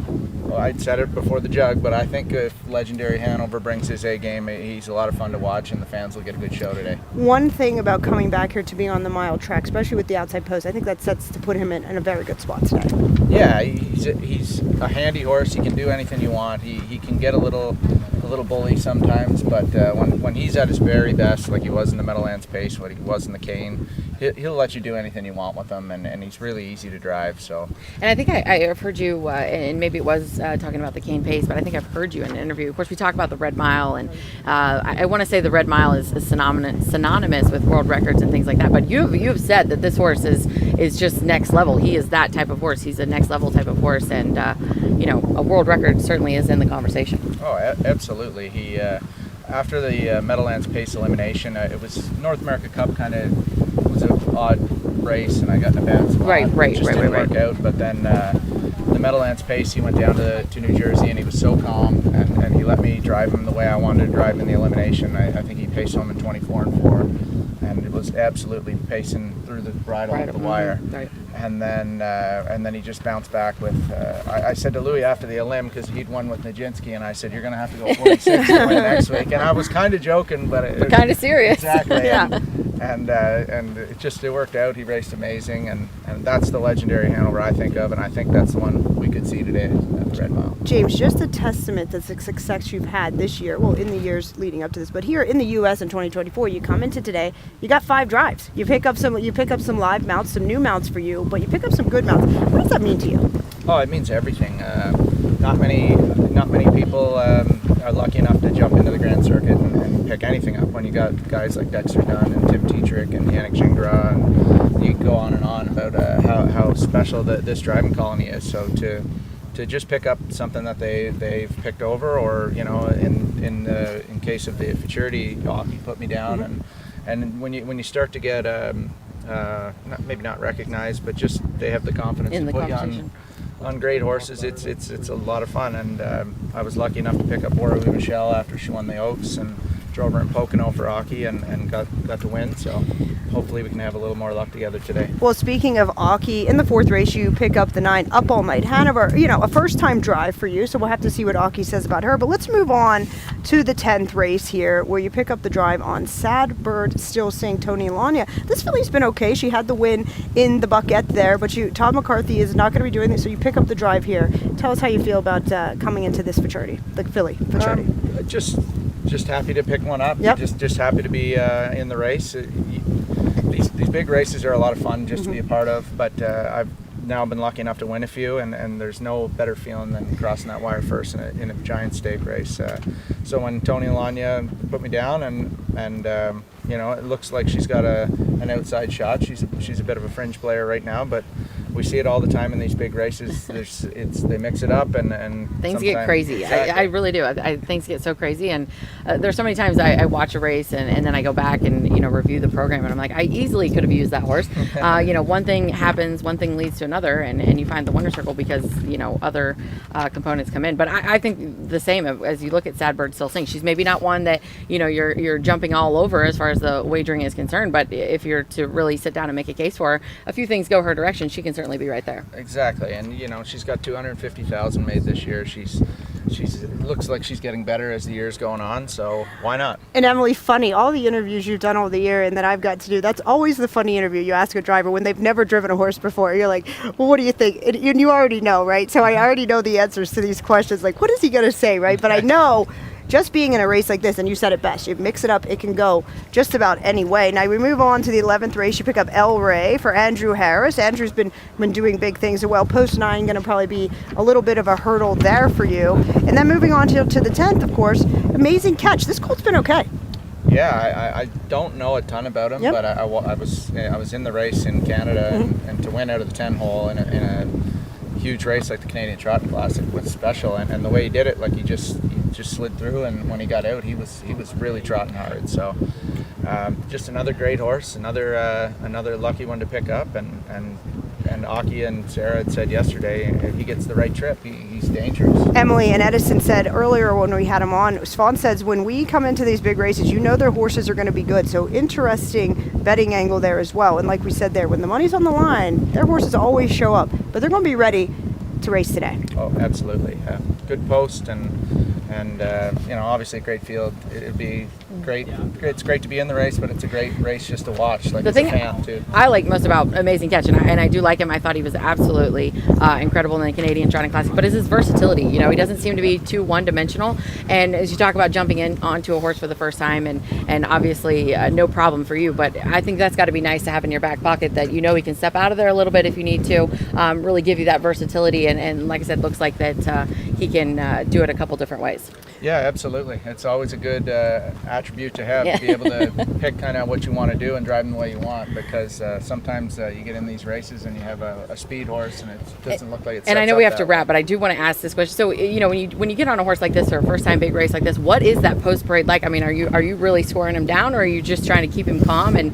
I'd said it before the jug, but I think if Legendary Hanover brings his A game, he's a lot of fun to watch, and the fans will get a good show today. One thing about coming back here to be on the mile track, especially with the outside post, I think that sets to put him in a very good spot today. Yeah, he's a handy horse. He can do anything you want. He can get a little bully sometimes, but when he's at his very best, like he was in the Meadowlands pace, what he was in the cane, he'll let you do anything you want with him, and he's really easy to drive. So, and I think I've heard you, and maybe it was talking about the cane pace, but I think I've heard you in an interview. Of course, we talk about the Red Mile, and I want to say the Red Mile is synonymous with world records and things like that. But you've said that this horse is just next level. He is that type of horse. He's a next level type of horse, and a world record certainly is in the conversation. Oh, absolutely. He after the Meadowlands pace elimination, it was North America Cup kind of was an odd race, and I got in a bad spot. It just didn't work out. But then the Meadowlands pace, he went down to New Jersey, and he was so calm, and he let me drive him the way I wanted to drive in the elimination. I think he paced home in 24-4, and it was absolutely pacing through the bridle of the wire. Right. And then he just bounced back with. I said to Louis after the elim, because he'd won with Nijinsky, and I said, "You're going to have to go 46 to win next week." And I was kind of joking, but kind of serious. Exactly. Yeah. And it worked out. He raced amazing, and that's the Legendary Hanover I think of, and I think that's the one we could see today at the Red Mile. James, just a testament to the success you've had this year, well, in the years leading up to this, but here in the U.S. in 2024, you come into today, you got 5 drives. You pick up some live mounts, some new mounts for you, but you pick up some good mounts. What does that mean to you? Oh, it means everything. Not many people are lucky enough to jump into the Grand Circuit and pick anything up when you got guys like Dexter Dunn and Tim Tetrick and Yannick Gingras, and you can go on and on about how special this driving colony is. So to just pick up something that they've picked over, or in case of the futurity, he put me down, and when you start to get maybe not recognized, but just they have the confidence to put you on great horses. It's a lot of fun, and I was lucky enough to pick up Ora Michelle after she won the Oaks, and drove her in Pocono for Aki and got to win. So hopefully we can have a little more luck together today. Well, speaking of Aki, in the 4th race you pick up the 9 Up All Night Hanover, a first time drive for you, so we'll have to see what Aki says about her. But let's move on to the 10th race here, where you pick up the drive on Sad Bird Still Sing Tony Lanya. This filly's been okay. She had the win in the Buckette there, but Todd McCarthy is not going to be doing this, so you pick up the drive here. Tell us how you feel about coming into this futurity, the filly futurity. Just happy to pick one up. Yep. Just happy to be in the race. These big races are a lot of fun just to be a part of, but I've now been lucky enough to win a few, and there's no better feeling than crossing that wire first in a giant stake race. So when Tony Lanya put me down, and it looks like she's got an outside shot. She's a bit of a fringe player right now, but we see it all the time in these big races. They mix it up and things get crazy. Exactly. I really do. Things get so crazy, and there's so many times I watch a race and then I go back and review the program, and I'm like, I easily could have used that horse. One thing happens, one thing leads to another, and you find the winner's circle because other components come in. But I think the same as you look at Sad Bird Still Sings. She's maybe not one that you're jumping all over as far as the wagering is concerned, but if you're to really sit down and make a case for her, a few things go her direction, she can certainly be right there. Exactly, and she's got 250,000 made this year. She's looks like she's getting better as the year's going on, so why not? And Emily, funny, all the interviews you've done over the year and that I've got to do, that's always the funny interview. You ask a driver when they've never driven a horse before, you're like, well, what do you think? And you already know, right? So I already know the answers to these questions, like, what is he going to say, right? But I know just being in a race like this, and you said it best, you mix it up, it can go just about any way. Now we move on to the 11th race. You pick up El Rey for Andrew Harris. Andrew's been doing big things as well. Post 9 going to probably be a little bit of a hurdle there for you. And then moving on to the 10th, of course, Amazing Catch. This colt's been okay. Yeah, I don't know a ton about him, but I was in the race in Canada, and to win out of the 10 hole in a huge race like the Canadian Trotting Classic was special, and the way he did it, like he just slid through, and when he got out, he was really trotting hard. So just another great horse, another lucky one to pick up, and Aki and Sarah had said yesterday, if he gets the right trip, he's dangerous. Emily and Edison said earlier when we had him on, Svan says when we come into these big races, their horses are going to be good. So interesting betting angle there as well. And like we said there, when the money's on the line, their horses always show up, but they're going to be ready to race today. Oh, absolutely. Good post and obviously a great field. It'd be great. It's great to be in the race, but it's a great race just to watch. Like, as a fan too. I like most about Amazing Catch, and I do like him. I thought he was absolutely incredible in the Canadian Trotting Classic, but it's his versatility. He doesn't seem to be too one-dimensional. And as you talk about jumping in onto a horse for the first time, and obviously no problem for you, but I think that's got to be nice to have in your back pocket that he can step out of there a little bit if you need to, really give you that versatility. And like I said, looks like that he can do it a couple different ways. Yeah, absolutely. It's always a good attribute to have, to be able to pick kind of what you want to do and drive them the way you want, because sometimes you get in these races and you have a speed horse and it doesn't look like it's. And I know we have to wrap, but I do want to ask this question. So when you get on a horse like this or a first time big race like this, what is that post parade like? I mean, are you really scoring him down, or are you just trying to keep him calm and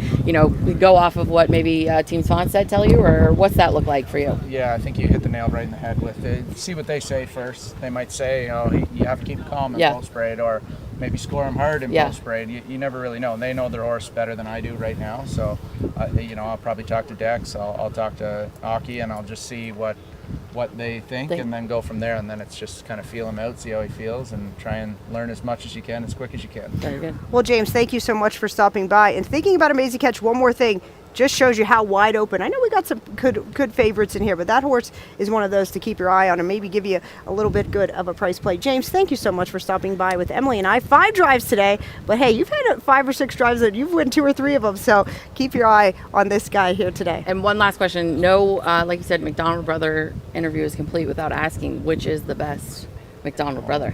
go off of what maybe Team Svanstedt tell you, or what's that look like for you? Yeah, I think you hit the nail right in the head with it. See what they say first. They might say, you have to keep him calm in post parade, or maybe score him hard in post parade. You never really know, and they know their horse better than I do right now. So, I'll probably talk to Dex. I'll talk to Aki, and I'll just see what they think, and then go from there. And then it's just kind of feel him out, see how he feels, and try and learn as much as you can, as quick as you can. Very good. Well, James, thank you so much for stopping by. And thinking about Amazing Catch, one more thing. Just shows you how wide open. I know we got some good favorites in here, but that horse is one of those to keep your eye on and maybe give you a little bit good of a price play. James, thank you so much for stopping by with Emily and I. 5 drives today, but hey, you've had 5 or 6 drives that you've won 2 or 3 of them, so keep your eye on this guy here today. And one last question. No, like you said, McDonald brother interview is complete without asking which is the best McDonald brother.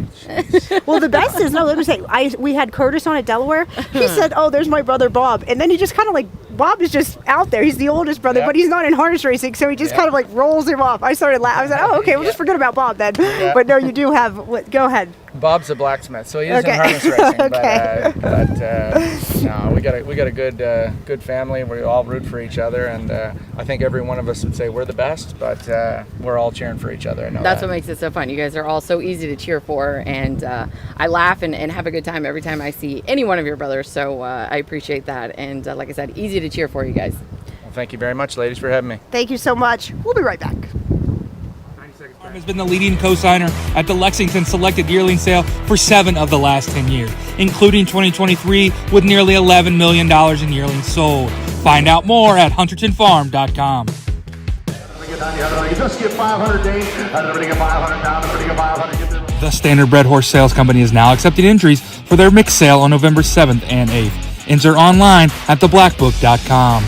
Well, the best is, let me say, we had Curtis on at Delaware. He said, there's my brother Bob. And then he just kind of Bob is just out there. He's the oldest brother, but he's not in harness racing, so he just kind of rolls him off. I started laughing. I said, okay, we'll just forget about Bob then. But no, you do have, go ahead. Bob's a blacksmith, so he is in harness racing. But no, we got a good family. We all root for each other, and I think every one of us would say we're the best, but we're all cheering for each other. That's what makes it so fun. You guys are all so easy to cheer for, and I laugh and have a good time every time I see any one of your brothers. So I appreciate that, and like I said, easy to cheer for you guys. Well, thank you very much, ladies, for having me. Thank you so much. We'll be right back. Has been the leading co-signer at the Lexington Selected Yearling Sale for 7 of the last 10 years, including 2023 with nearly $11 million in yearlings sold. Find out more at huntertonfarm.com. You just get 500 days, everybody get 500 down, everybody get 500. The Standardbred Horse Sales Company is now accepting entries for their mixed sale on November 7th and 8th. Enter online at theblackbook.com.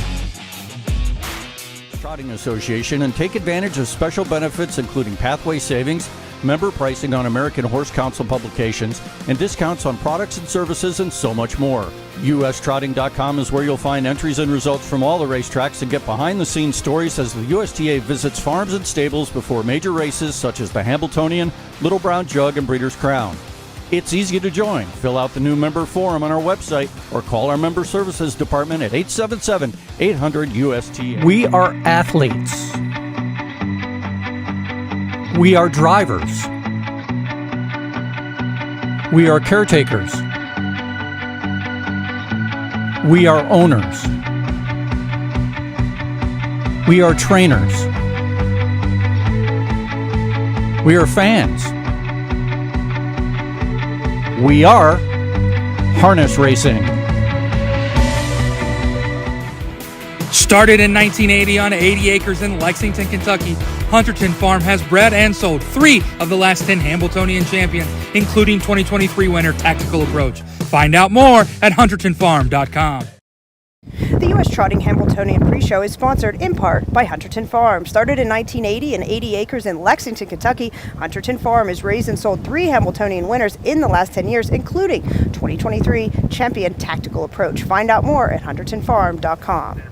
Association and take advantage of special benefits including pathway savings, member pricing on American Horse Council publications, and discounts on products and services, and so much more. UStrotting.com is where you'll find entries and results from all the racetracks and get behind-the-scenes stories as the USTA visits farms and stables before major races such as the Hambletonian, Little Brown Jug, and Breeders' Crown. It's easy to join. Fill out the new member form on our website or call our member services department at 877-800-USTA. We are athletes. We are drivers. We are caretakers. We are owners. We are trainers. We are fans. We are harness racing. Started in 1980 on 80 acres in Lexington, Kentucky, Hunterton Farm has bred and sold 3 of the last 10 Hambletonian champions, including 2023 winner Tactical Approach. Find out more at huntertonfarm.com. The U.S. Trotting Hambletonian Pre-Show is sponsored in part by Hunterton Farm. Started in 1980 and 80 acres in Lexington, Kentucky, Hunterton Farm has raised and sold 3 Hambletonian winners in the last 10 years, including 2023 champion Tactical Approach. Find out more at huntertonfarm.com.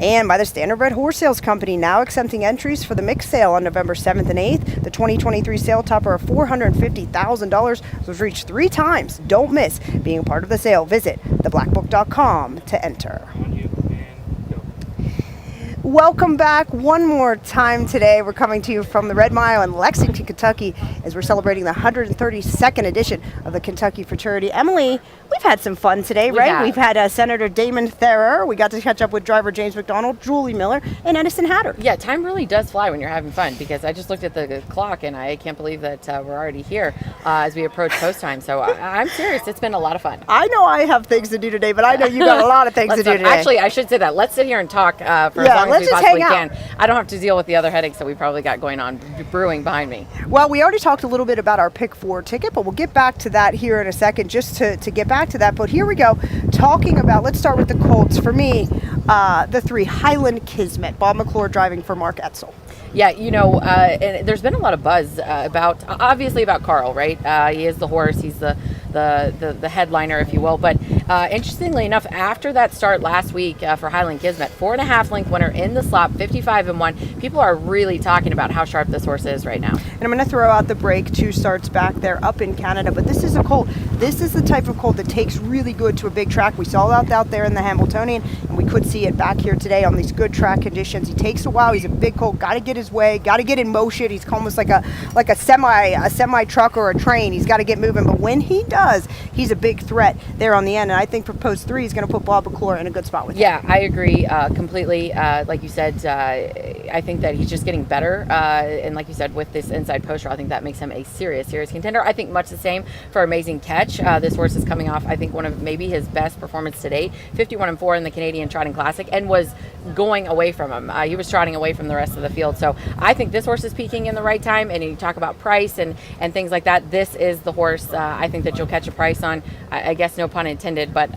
And by the Standardbred Horse Sales Company, now accepting entries for the mixed sale on November 7th and 8th. The 2023 sale topper of $450,000 was reached 3 times. Don't miss being a part of the sale. Visit theblackbook.com to enter. Welcome back one more time today. We're coming to you from the Red Mile in Lexington, Kentucky, as we're celebrating the 132nd edition of the Kentucky Fraternity. Emily, we've had some fun today, right? We've had Senator Damon Thayer. We got to catch up with driver James McDonald, Julie Miller, and Edison Hatter. Yeah, time really does fly when you're having fun, because I just looked at the clock and I can't believe that we're already here as we approach post time. So I'm serious. It's been a lot of fun. I know I have things to do today, but I know you got a lot of things to do today. Actually, I should say that. Let's sit here and talk for as long as we possibly can. I don't have to deal with the other headaches that we probably got going on brewing behind me. Well, we already talked a little bit about our Pick 4 ticket, but we'll get back to that here in a second, just to get back to that. But here we go, talking about, let's start with the Colts. For me, the 3, Highland Kismet, Bob McClure driving for Mark Etzel. Yeah, you know, and there's been a lot of buzz about Carl, right? He is the horse. He's the headliner, if you will. But interestingly enough, after that start last week for Highland Kismet, 4.5 length winner in the slop, 55-1. People are really talking about how sharp this horse is right now. And I'm going to throw out the break. 2 starts back there up in Canada. But this is a colt. This is the type of colt that takes really good to a big track. We saw it out there in the Hambletonian, and we could see it back here today on these good track conditions. He takes a while. He's a big colt. Got to get his way. Got to get in motion. He's almost like a semi truck or a train. He's got to get moving. But when he does, he's a big threat there on the end. And I think for post 3, he's going to put Bob McClure in a good spot with him. Yeah, I agree completely. Like you said, I think that he's just getting better. And like you said, with this inside post draw, I think that makes him a serious contender. I think much the same for Amazing Catch. This horse is coming off, I think, one of maybe his best performance to date, 51-4 in the Canadian Trotting Classic, and was going away from him. He was trotting away from the rest of the field. So I think this horse is peaking in the right time. And you talk about price and things like that. This is the horse I think that you'll catch a price on. I guess no pun intended, but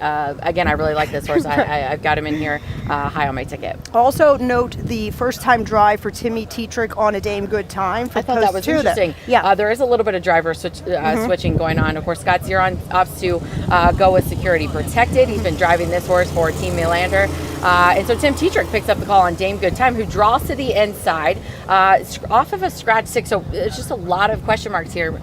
again, I really like this horse. I've got him in here high on my ticket. Also note the first-time drive for Timmy Tetrick on a Dame Good Time. I thought that was interesting. Yeah, there is a little bit of driver switching going on. Of course, Scott Ziron opts to go with Security Protected. He's been driving this horse for Team Melander. And so Tim Tetrick picks up the call on Dame Good Time, who draws to the inside off of a scratch 6. So it's just a lot of question marks here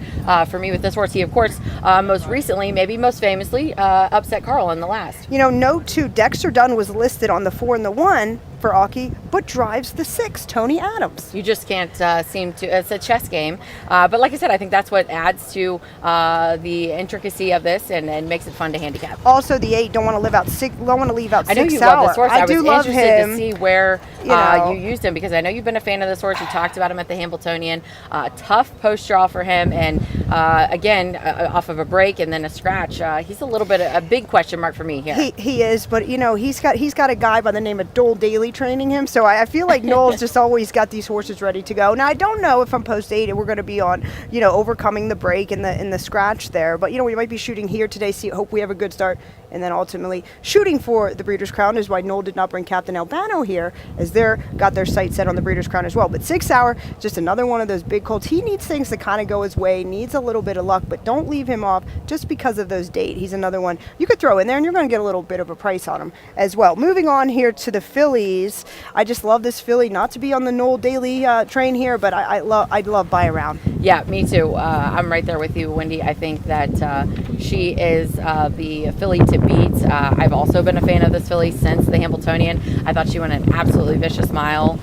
for me with this horse. He, of course, most recently, maybe most famously, upset Carl in the last. You know, note 2, Dexter Dunn was listed on the 4 and the 1 for Aki, but drives the 6, Tony Adams. You just can't seem to, it's a chess game. But like I said, I think that's what adds to the intricacy of this and makes it fun to handicap. Also, the 8 don't want to leave out 6 I know you love this horse. I was interested him. to see where you used him, because I know you've been a fan of this horse. You talked about him at the Hambletonian. Tough post draw for him, and again, off of a break and then a scratch. He's a little bit a big question mark for me here. He is, but you know, he's got a guy by the name of Dole Daly training him, so I feel like Noel's just always got these horses ready to go. Now, I don't know if I'm post 8 and we're going to be on, overcoming the break and the scratch there, but we might be shooting here today. Hope we have a good start and then ultimately shooting for the Breeders' Crown is why Noel did not bring Captain Albano here, as they're got their sights set on the Breeders' Crown as well. But 6 Hour, just another one of those big colts. He needs things to kind of go his way, needs a little bit of luck, but don't leave him off just because of those date. He's another one you could throw in there, and you're going to get a little bit of a price on him as well. Moving on here to the fillies, I just love this filly. Not to be on the Noel Daly train here, but I'd love Buy Around. Yeah, me too. I'm right there with you, Wendy. I think that she is the filly to beat. I've also been a fan of this filly since the Hambletonian. I thought she went an absolutely vicious mile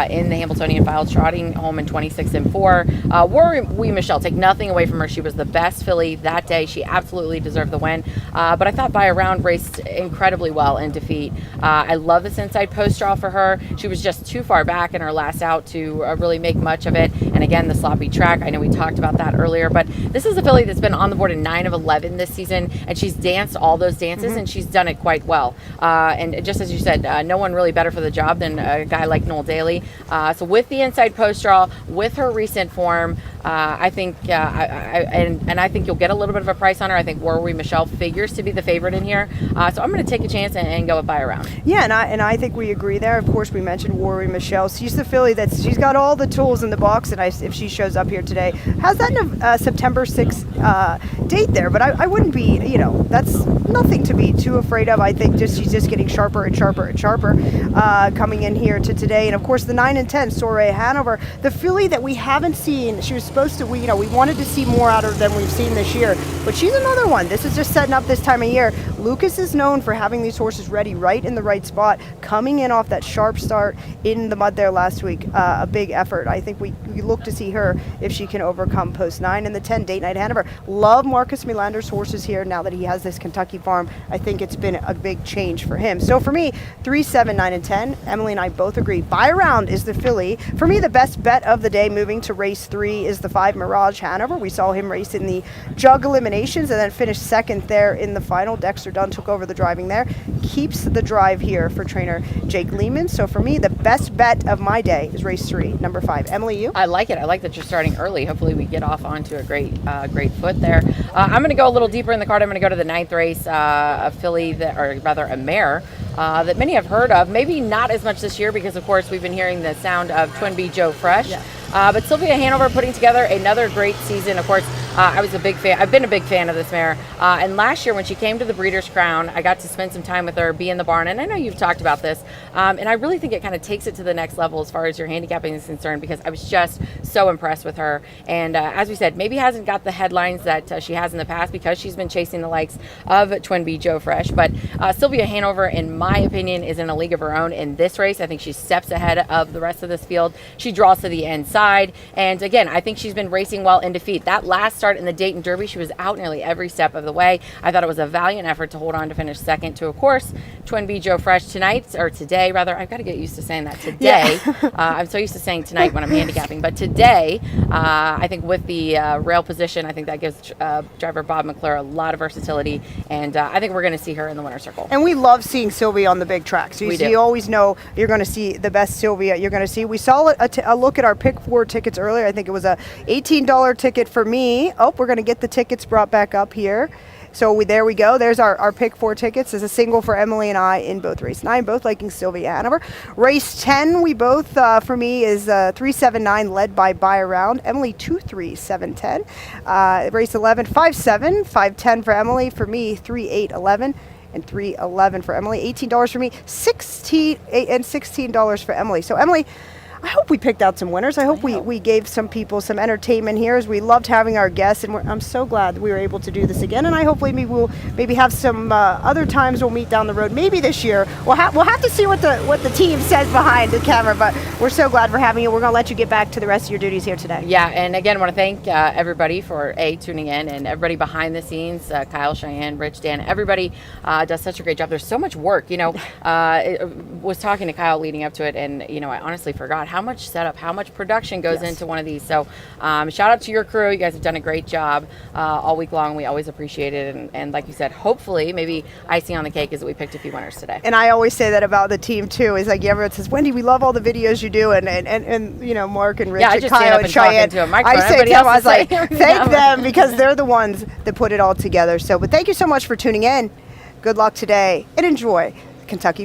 in the Hambletonian Files, trotting home in 26-4. War We Michelle, take nothing away from her. She was the best filly that day. She absolutely deserved the win. But I thought Buy Around raced incredibly well in defeat. I love this inside post draw for her. She was just too far back in her last out to really make much of it. And again, the sloppy track. I know we talked about that earlier, but this is a filly that's been on the board in 9 of 11 this season, and she's danced all those dances, and she's done it quite well. And just as you said, no one really better for the job than a guy like Noel Daly. So with the inside post draw, with her recent form, I think, I think you'll get a little bit of a price on her. I think War We Michelle figures to be the favorite in here. So I'm going to take a chance and go with Buy Around. Yeah, and I think we agree there. Of course, we mentioned War We Michelle. She's the filly she's got all the tools in the box, and if she shows up here today, has that September 6th date there. But I wouldn't be, that's nothing to be too afraid of. I think she's just getting sharper and sharper and sharper coming in here to today. And of course, the 9 and 10, Soiree Hanover, the filly that we haven't seen. She was supposed to, we wanted to see more out of her than we've seen this year. But she's another one. This is just setting up this time of year. Lucas is known for having these horses ready right in the right spot, coming in off that sharp start in the mud there last week. A big effort. I think we look to see her if she can overcome post 9 and the 10, Date Night Hanover. Love Marcus Melander's horses here now that he has this Kentucky farm. I think it's been a big change for him. So for me, 3, 7, 9, and 10, Emily and I both agree. Buy Around is the filly. For me, the best bet of the day moving to race 3 is the 5 Mirage Hanover. We saw him race in the jug eliminations and then finished second there in the final. Dexter Dunn took over the driving there. Keeps the drive here for trainer Jake Lehman. So for me, the best bet of my day is race 3, number 5. Emily, you? I like it. I like that you're starting early. Hopefully we get off onto a great foot there. I'm going to go a little deeper in the card. I'm going to go to the 9th race, a filly a mare that many have heard of. Maybe not as much this year because, of course, we've been hearing the sound of Twin B Joe Fresh. Yeah. But Sylvia Hanover putting together another great season. Of course, I was a big fan. I've been a big fan of this mare. And last year when she came to the Breeders' Crown, I got to spend some time with her, be in the barn. And I know you've talked about this. And I really think it kind of takes it to the next level as far as your handicapping is concerned, because I was just so impressed with her. And as we said, maybe hasn't got the headlines that she has in the past because she's been chasing the likes of Twin B Joe Fresh. But Sylvia Hanover, in my opinion, is in a league of her own in this race. I think she steps ahead of the rest of this field. She draws to the inside. And again, I think she's been racing well in defeat. That last start in the Dayton Derby, she was out nearly every step of the way. I thought it was a valiant effort to hold on to finish second to, of course, Twin B Joe Fresh today. I've got to get used to saying that today. Yeah. I'm so used to saying tonight when I'm handicapping, but today, I think with the rail position, I think that gives driver Bob McClure a lot of versatility, and I think we're going to see her in the winner's circle. And we love seeing Sylvia on the big tracks. You always know you're going to see the best Sylvia you're going to see. We saw a look at our pick 4 tickets earlier. I think it was a $18 ticket for me. Oh, we're going to get the tickets brought back up here. So there we go. There's our pick 4 tickets. There's a single for Emily and I in both race 9, both liking Sylvia Hanover. Race 10, we both, for me, is 3-7-9 led by Buy Around. Emily 2-3-7-10. Race 11, 5-7, 5-10 for Emily. For me, 3-8-11. And 3-11 for Emily. $18 for me, $16 for Emily. So Emily, I hope we picked out some winners. I hope we gave some people some entertainment here, as we loved having our guests, and I'm so glad we were able to do this again. And I hopefully we'll have some other times we'll meet down the road. Maybe this year we'll have to see what the team says behind the camera. But we're so glad for having you. We're gonna let you get back to the rest of your duties here today. Yeah, and again, I want to thank everybody for tuning in, and everybody behind the scenes. Kyle, Cheyenne, Rich, Dan, everybody does such a great job. There's so much work. Was talking to Kyle leading up to it, and I honestly forgot how much setup, how much production goes into one of these. So shout out to your crew. You guys have done a great job all week long. We always appreciate it. And like you said, hopefully maybe icing on the cake is that we picked a few winners today. And I always say that about the team too, is like everyone says, Wendy, we love all the videos you do, and Mark and Rich and Kyle and Cheyenne. I say to them, I was like, thank them, because they're the ones that put it all together. So, but thank you so much for tuning in. Good luck today and enjoy Kentucky.